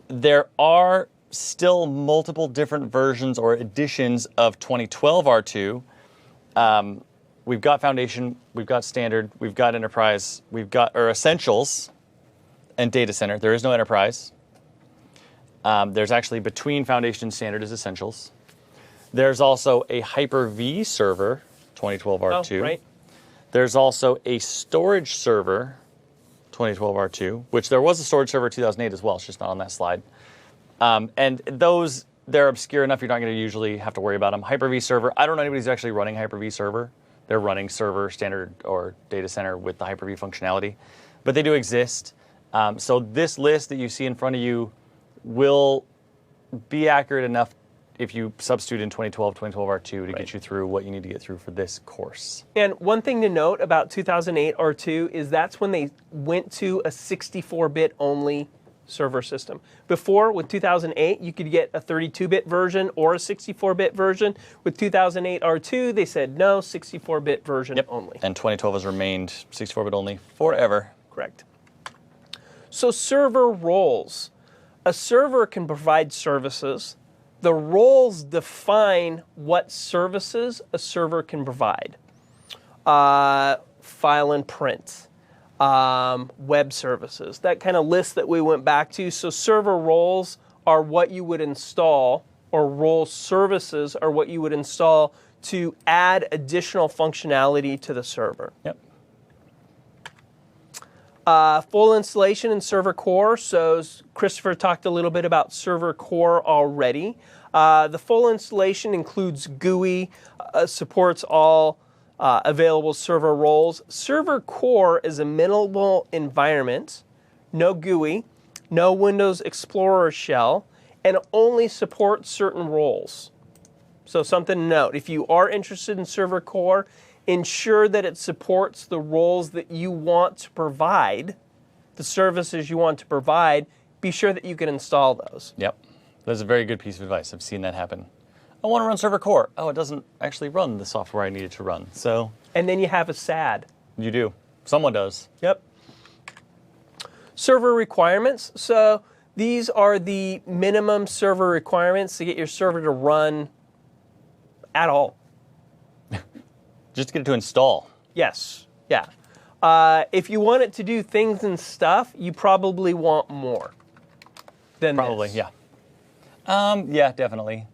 There are still multiple different versions or editions of 2012 R2. We've got Foundation, we've got Standard, we've got Enterprise, we've got Essentials and Data Center. There is no Enterprise. There's actually between Foundation and Standard is Essentials. There's also a Hyper-V server, 2012 R2. Oh, right. There's also a storage server, 2012 R2, which there was a storage server 2008 as well. It's just not on that slide. And those, they're obscure enough you're not going to usually have to worry about them. Hyper-V server, I don't know anybody who's actually running Hyper-V server. They're running server, Standard, or Data Center with the Hyper-V functionality. But they do exist. So this list that you see in front of you will be accurate enough if you substitute in 2012 R2 to get you through what you need to get through for this course. And one thing to note about 2008 R2 is that's when they went to a 64-bit only server system. Before, with 2008, you could get a 32-bit version or a 64-bit version. With 2008 R2, they said no, 64-bit version only. And 2012 has remained 64-bit only forever. Correct. So server roles. A server can provide services. The roles define what services a server can provide. File and print, web services, that kind of list that we went back to. So server roles are what you would install, or role services are what you would install to add additional functionality to the server. Yep. Full installation in Server Core. So Christopher talked a little bit about Server Core already. The full installation includes GUI, supports all available server roles. Server Core is a minimal environment, no GUI, no Windows Explorer shell, and only supports certain roles. So something to note, if you are interested in Server Core, ensure that it supports the roles that you want to provide, the services you want to provide. Be sure that you can install those. Yep. That's a very good piece of advice. I've seen that happen. I want to run Server Core. Oh, it doesn't actually run the software I need it to run. So And then you have a SAD. you do. Someone does. Yep. Server requirements. So these are the minimum server requirements to get your server to run at all. Just to get it to install. Yes. Yeah. If you want it to do things and stuff, you probably want more than Probably, this. yeah. Yeah, definitely.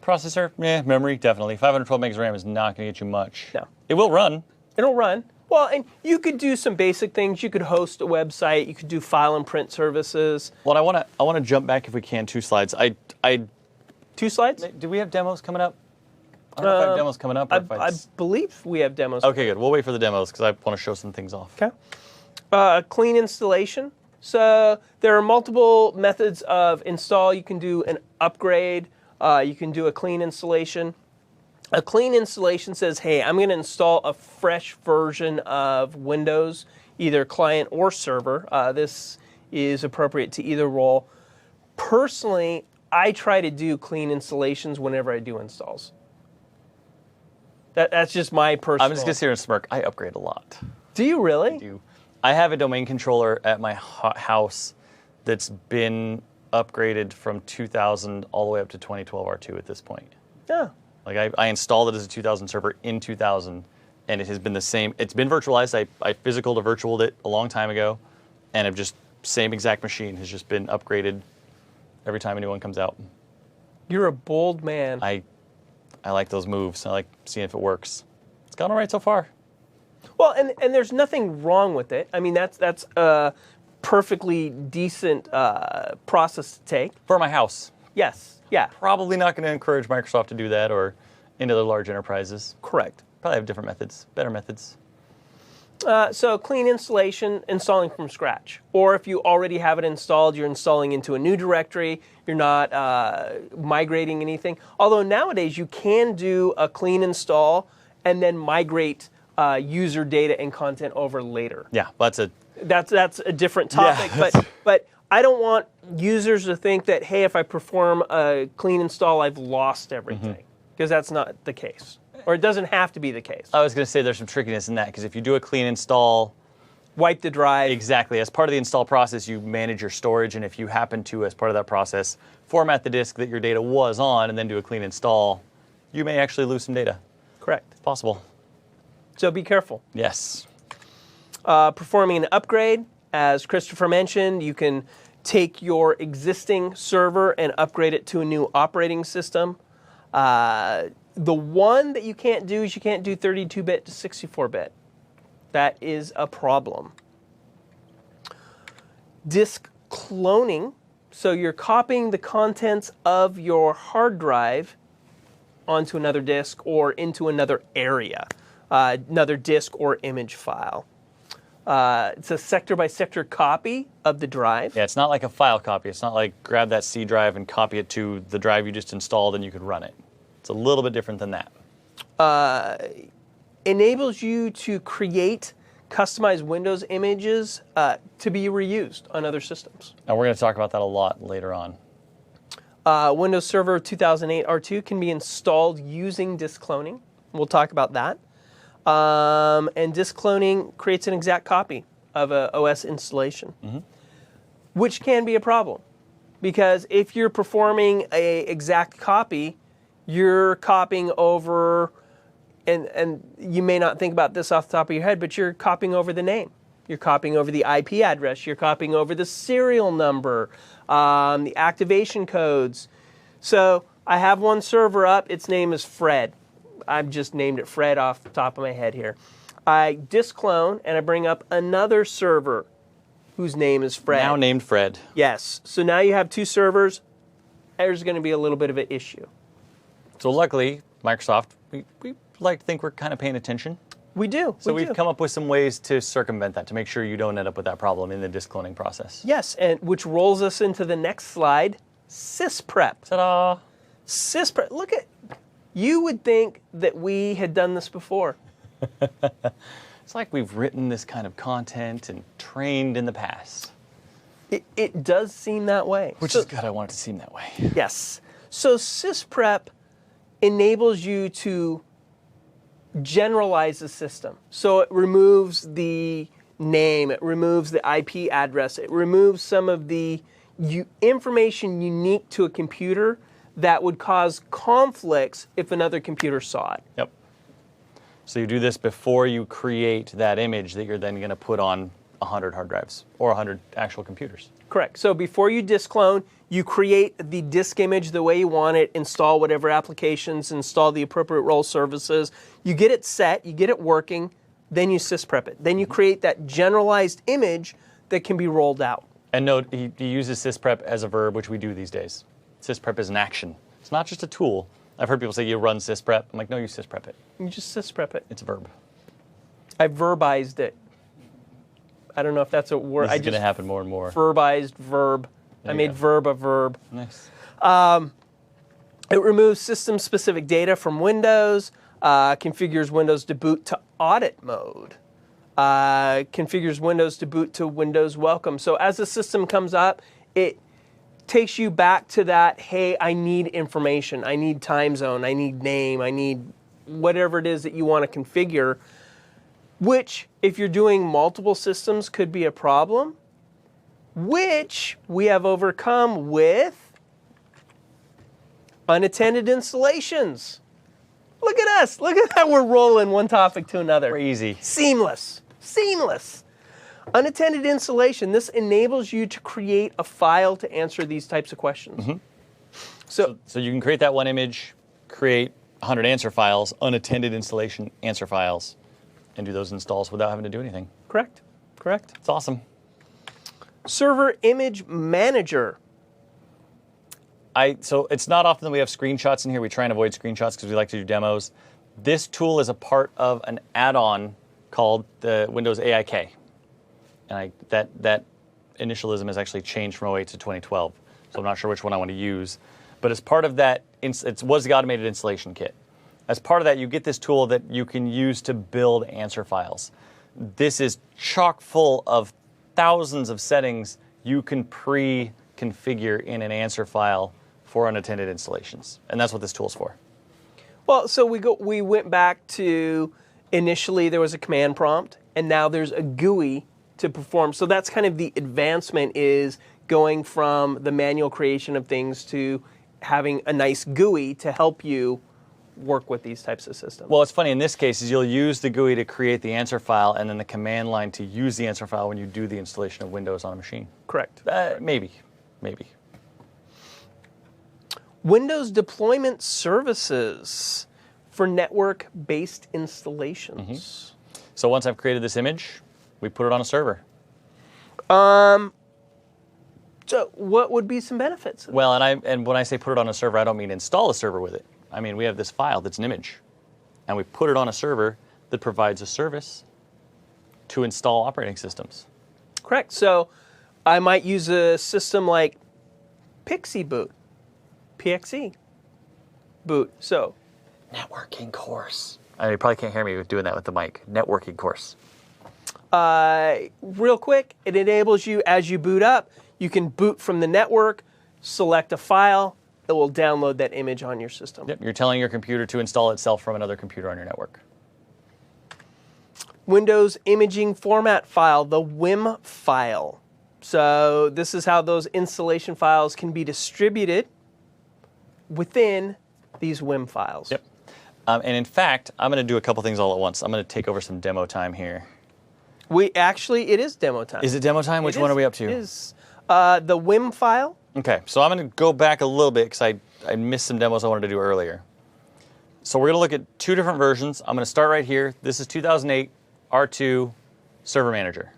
Processor, memory, definitely. 512 megs of RAM is not going to get you much. No. It will run. It'll run. Well, and you could do some basic things. You could host a website. You could do file and print services. Well, I want to jump back if we can 2 slides. 2 slides? Do we have demos coming up? I don't know if I have demos coming up. Or if I believe we have demos. Okay, good. We'll wait for the demos because I want to show some things off. Okay. Clean installation. So there are multiple methods of install. You can do an upgrade. You can do a clean installation. A clean installation says, hey, I'm going to install a fresh version of Windows, either client or server. This is appropriate to either role. Personally, I try to do clean installations whenever I do installs. That's just my personal. I'm just going to sit here and smirk. I upgrade a lot. Do you really? I have a domain controller at my house that's been upgraded from 2000 all the way up to 2012 R2 at this point. Yeah. Like I installed it as a 2000 server in 2000, and it has been the same. It's been virtualized. I physical to virtualed it a long time ago, and I've just same exact machine has just been upgraded every time a new one comes out. You're a bold man. I like those moves. I like seeing if it works. It's gone all right so far. Well, and there's nothing wrong with it. I mean, that's a perfectly decent process to take. For my house. Yes. Yeah. Probably not going to encourage Microsoft to do that or into the large enterprises. Correct. Probably have different methods, better methods. So clean installation, installing from scratch. Or if you already have it installed, you're installing into a new directory. You're not migrating anything. Although nowadays you can do a clean install and then migrate user data and content over later. Yeah, that's a different topic. Yeah, but I don't want users to think that, hey, if I perform a clean install, I've lost everything. Because that's not the case. Or it doesn't have to be the case. I was going to say there's some trickiness in that, because if you do a clean install, wipe the drive. Exactly. As part of the install process, you manage your storage, and if you happen to, as part of that process, format the disk that your data was on and then do a clean install, you may actually lose some data. Correct. It's possible. So be careful. Yes. Performing an upgrade, as Christopher mentioned, you can take your existing server and upgrade it to a new operating system. The one that you can't do is you can't do 32-bit to 64-bit. That is a problem. Disk cloning, so you're copying the contents of your hard drive onto another disk or into another area, another disk or image file. It's a sector-by-sector copy of the drive. Yeah, it's not like a file copy. It's not like grab that C drive and copy it to the drive you just installed and you could run it. It's a little bit different than that. Enables you to create customized Windows images to be reused on other systems. And we're going to talk about that a lot later on. Windows Server 2008 R2 can be installed using disk cloning. We'll talk about that. And disk cloning creates an exact copy of an OS installation, which can be a problem. Because if you're performing an exact copy, you're copying over, and you may not think about this off the top of your head, but you're copying over the name. You're copying over the IP address. You're copying over the serial number, the activation codes. So I have one server up. Its name is Fred. I've just named it Fred off the top of my head here. I disclone and I bring up another server whose name is Fred. Now named Fred. Yes. So now you have two servers. There's going to be a little bit of an issue. So luckily, Microsoft, we like to think we're kind of paying attention. We do. So we've come up with some ways to circumvent that, to make sure you don't end up with that problem in the discloning process. Yes, and which rolls us into the next slide, sysprep. Ta-da! Sysprep. Look at, you would think that we had done this before. It's like we've written this kind of content and trained in the past. It does seem that way. Which is good. I want it to seem that way. Yes. So sysprep enables you to generalize the system. So it removes the name, it removes the IP address, it removes some of the information unique to a computer that would cause conflicts if another computer saw it. Yep. So you do this before you create that image that you're then going to put on 100 hard drives or 100 actual computers. Correct. So before you disclone, you create the disk image the way you want it, install whatever applications, install the appropriate role services. You get it set, you get it working, then you sysprep it. Then you create that generalized image that can be rolled out. And note, he uses sysprep as a verb, which we do these days. Sysprep is an action. It's not just a tool. I've heard people say you run sysprep. I'm like, no, you sysprep it. You just sysprep it. It's a verb. I verbized it. I don't know if that's a word. This is going to happen more and more. Verbized verb. I made verb a verb. Nice. It removes system-specific data from Windows, configures Windows to boot to audit mode, configures Windows to boot to Windows welcome. So as the system comes up, it takes you back to that, hey, I need information, I need time zone, I need name, I need whatever it is that you want to configure, which, if you're doing multiple systems, could be a problem, which we have overcome with unattended installations. Look at us. Look at how we're rolling one topic to another. Crazy. Seamless. Seamless. Unattended installation. This enables you to create a file to answer these types of questions. Mm-hmm. So you can create that one image, create 100 answer files, unattended installation answer files, and do those installs without having to do anything. correct. Correct. It's awesome. Server Image Manager. So it's not often that we have screenshots in here. We try and avoid screenshots because we like to do demos. This tool is a part of an add-on called the Windows AIK. And that initialism has actually changed from 08 to 2012. So I'm not sure which one I want to use. But as part of that, it was the automated installation kit. As part of that, you get this tool that you can use to build answer files. This is chock full of thousands of settings you can pre-configure in an answer file for unattended installations. And that's what this tool's for. Well, so we went back to initially there was a command prompt, and now there's a GUI to perform. So that's kind of the advancement, is going from the manual creation of things to having a nice GUI to help you work with these types of systems. Well, it's funny, in this case, is you'll use the GUI to create the answer file and then the command line to use the answer file when you do the installation of Windows on a machine. Correct. Maybe. Windows Deployment Services for network-based installations. So once I've created this image, we put it on a server. So what would be some benefits? Well, and when I say put it on a server, I don't mean install a server with it. I mean, we have this file that's an image, and we put it on a server that provides a service to install operating systems. Correct. So I might use a system like Pixie Boot, PXE Boot. So Networking course. You probably can't hear me doing that with the mic. Networking course. real quick, it enables you, as you boot up, you can boot from the network, select a file, it will download that image on your system. Yep, you're telling your computer to install itself from another computer on your network. Windows Imaging Format File, the WIM file. So this is how those installation files can be distributed within these WIM files. Yep. And in fact, I'm going to do a couple things all at once. I'm going to take over some demo time here. It is demo time. Is it demo time? Which one are we up to? It is. The WIM file. Okay, so I'm going to go back a little bit because I missed some demos I wanted to do earlier. So we're going to look at two different versions. I'm going to start right here. This is 2008 R2 Server Manager.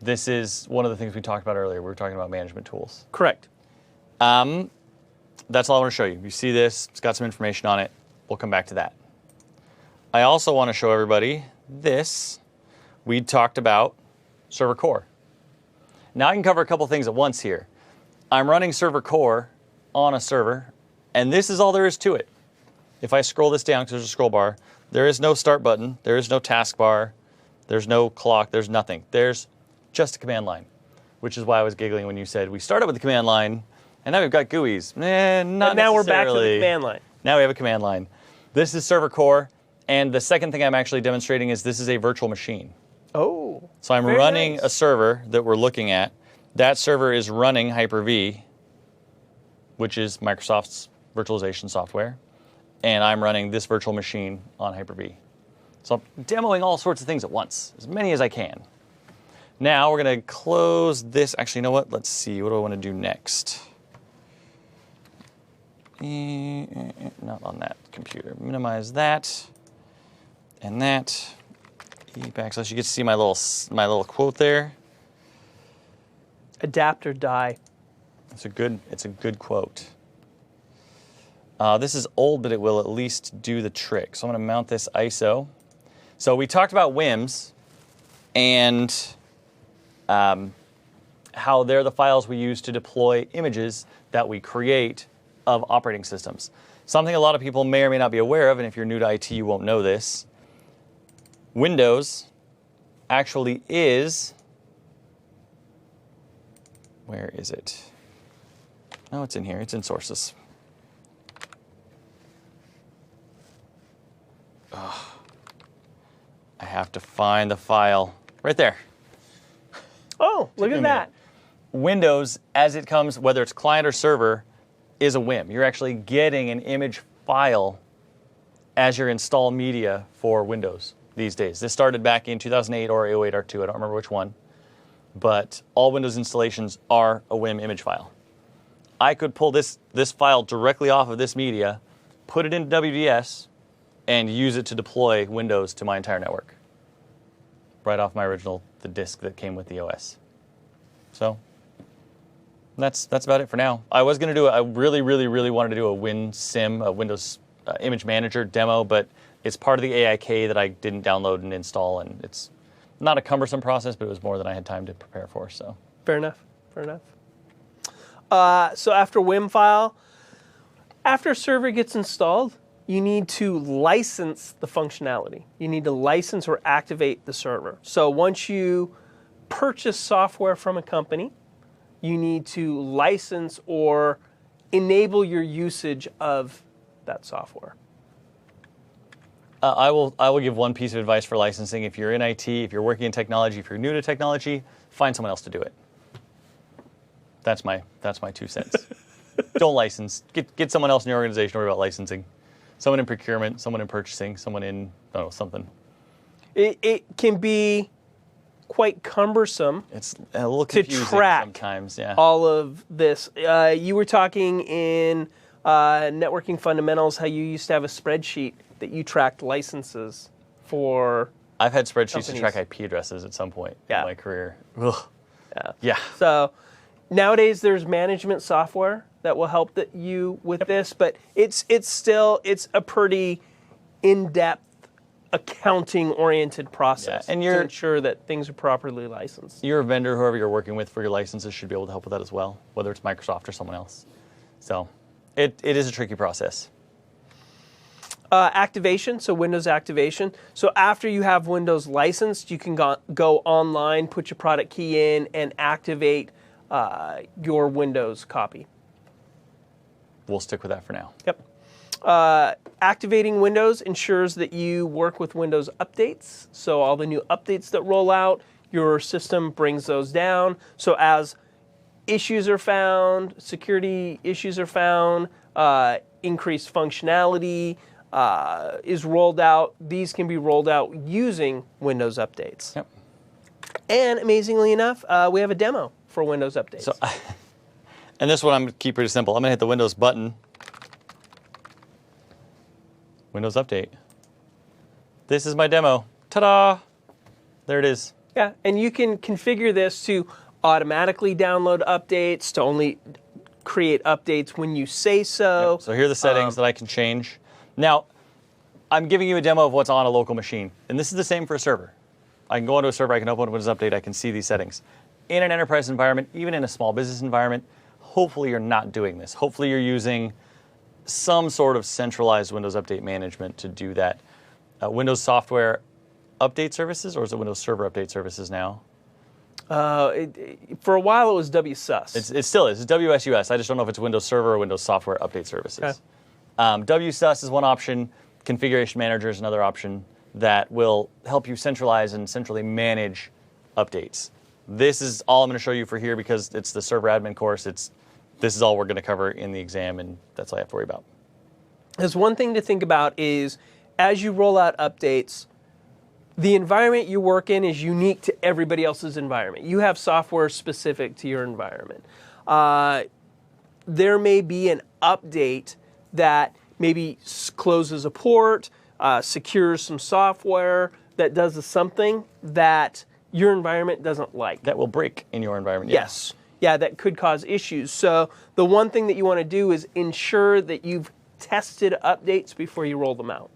This is one of the things we talked about earlier. We were talking about management tools. Correct. That's all I want to show you. You see this, it's got some information on it. We'll come back to that. I also want to show everybody this. We talked about Server Core. Now I can cover a couple things at once here. I'm running Server Core on a server, and this is all there is to it. If I scroll this down, because there's a scroll bar, there is no start button, there is no taskbar, there's no clock, there's nothing. There's just a command line, which is why I was giggling when you said we started with the command line, and now we've got GUIs. Not now we're back to the necessarily. command line. Now we have a command line. This is Server Core, and the second thing I'm actually demonstrating is this is a virtual machine. Oh. So I'm very running nice. a server that we're looking at. That server is running Hyper-V, which is Microsoft's virtualization software, and I'm running this virtual machine on Hyper-V. So I'm demoing all sorts of things at once, as many as I can. Now we're going to close this. Actually, you know what? Let's see. What do I want to do next? Not on that computer. Minimize that and that. Backslash. You get to see my little quote there. Adapt or die. It's a good quote. This is old, but it will at least do the trick. So I'm going to mount this ISO. So we talked about WIMs and how they're the files we use to deploy images that we create of operating systems. Something a lot of people may or may not be aware of, and if you're new to IT, you won't know this. Windows actually is, where is it? No, it's in here. It's in sources. Ugh. I have to find the file. Right there. Oh, look at that. Windows, as it comes, whether it's client or server, is a WIM. You're actually getting an image file as your install media for Windows these days. This started back in 2008 or 08 R2. I don't remember which one. But all Windows installations are a WIM image file. I could pull this file directly off of this media, put it into WDS, and use it to deploy Windows to my entire network. Right off my the disk that came with the OS. So that's about it for now. I was going to do I really wanted to do a WinSim, a Windows Image Manager demo, but it's part of the AIK that I didn't download and install, and it's not a cumbersome process, but it was more than I had time to prepare for. So Fair enough. So after WIM file, after a server gets installed, you need to license the functionality. You need to license or activate the server. So once you purchase software from a company, you need to license or enable your usage of that software. I will give one piece of advice for licensing. If you're in IT, if you're working in technology, if you're new to technology, find someone else to do it. That's my 2 cents. Don't license. Get someone else in your organization to worry about licensing. Someone in procurement, someone in purchasing, someone in, I don't know, something. It can be quite cumbersome. It's a little confusing track sometimes. Yeah. all of this. You were talking in networking fundamentals how you used to have a spreadsheet that you tracked licenses for. I've had spreadsheets companies. to track IP addresses at some point in my career. Ugh. Yeah. So nowadays there's management software that will help you with this, but it's a pretty in-depth accounting-oriented process and to ensure that things are properly licensed. Your vendor, whoever you're working with for your licenses, should be able to help with that as well, whether it's Microsoft or someone else. So it is a tricky process. Activation, so Windows activation. So after you have Windows licensed, you can go online, put your product key in, and activate your Windows copy. We'll stick with that for now. Yep. Activating Windows ensures that you work with Windows updates. So all the new updates that roll out, your system brings those down. So as issues are found, security issues are found, increased functionality, is rolled out, these can be rolled out using Windows updates. Yep. And amazingly enough, we have a demo for Windows updates. So, and this one I'm going to keep pretty simple. I'm going to hit the Windows button. Windows Update. This is my demo. Ta-da! There it is. Yeah, and you can configure this to automatically download updates, to only create updates when you say so. Yep. So here are the settings that I can change. Now, I'm giving you a demo of what's on a local machine, and this is the same for a server. I can go onto a server, I can open Windows Update, I can see these settings. In an enterprise environment, even in a small business environment, hopefully you're not doing this. Hopefully you're using some sort of centralized Windows Update management to do that. Windows Software Update Services, or is it Windows Server Update Services now? For a while it was WSUS. It still is. It's WSUS. I just don't know if it's Windows Server or Windows Software Update Services. Okay. WSUS is one option. Configuration Manager is another option that will help you centralize and centrally manage updates. This is all I'm going to show you for here because it's the server admin course. This is all we're going to cover in the exam, and that's all I have to worry about. There's one thing to think about is as you roll out updates, the environment you work in is unique to everybody else's environment. You have software specific to your environment. There may be an update that maybe closes a port, secures some software, that does something that your environment doesn't like. That will break in your environment. Yes. Yeah, that could cause issues. So the one thing that you want to do is ensure that you've tested updates before you roll them out.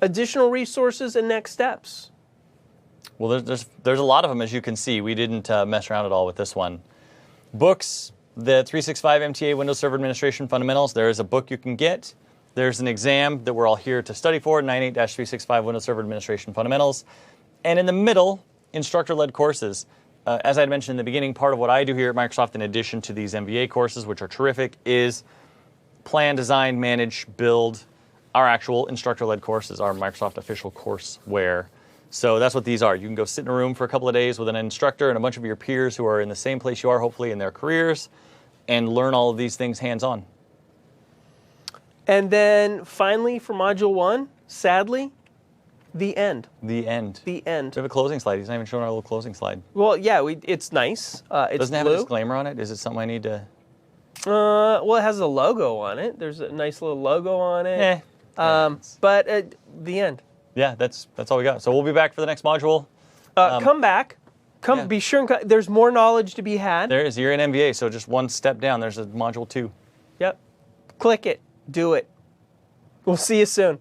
Additional resources and next steps. Well, there's a lot of them, as you can see. We didn't mess around at all with this one. Books, the 365 MTA Windows Server Administration Fundamentals. There is a book you can get. There's an exam that we're all here to study for, 98-365 Windows Server Administration Fundamentals. And in the middle, instructor-led courses. As I had mentioned in the beginning, part of what I do here at Microsoft, in addition to these MVA courses, which are terrific, is plan, design, manage, build our actual instructor-led courses, our Microsoft official courseware. So that's what these are. You can go sit in a room for a couple of days with an instructor and a bunch of your peers who are in the same place you are, hopefully, in their careers, and learn all of these things hands-on. And then finally, for Module 1, sadly, the end. The end. The end. We have a closing slide. He's not even showing our little closing slide. Well, yeah, it's nice. It's Doesn't it have blue. a disclaimer on it? Is it something I need to... Well, it has a logo on it. There's a nice little logo on it. But the end. Yeah, that's all we got. So we'll be back for the next module. Come back. Yeah. Be sure and there's more knowledge to be had. There is. You're in MVA, so just one step down. There's a module 2. Yep. Click it. Do it. We'll see you soon.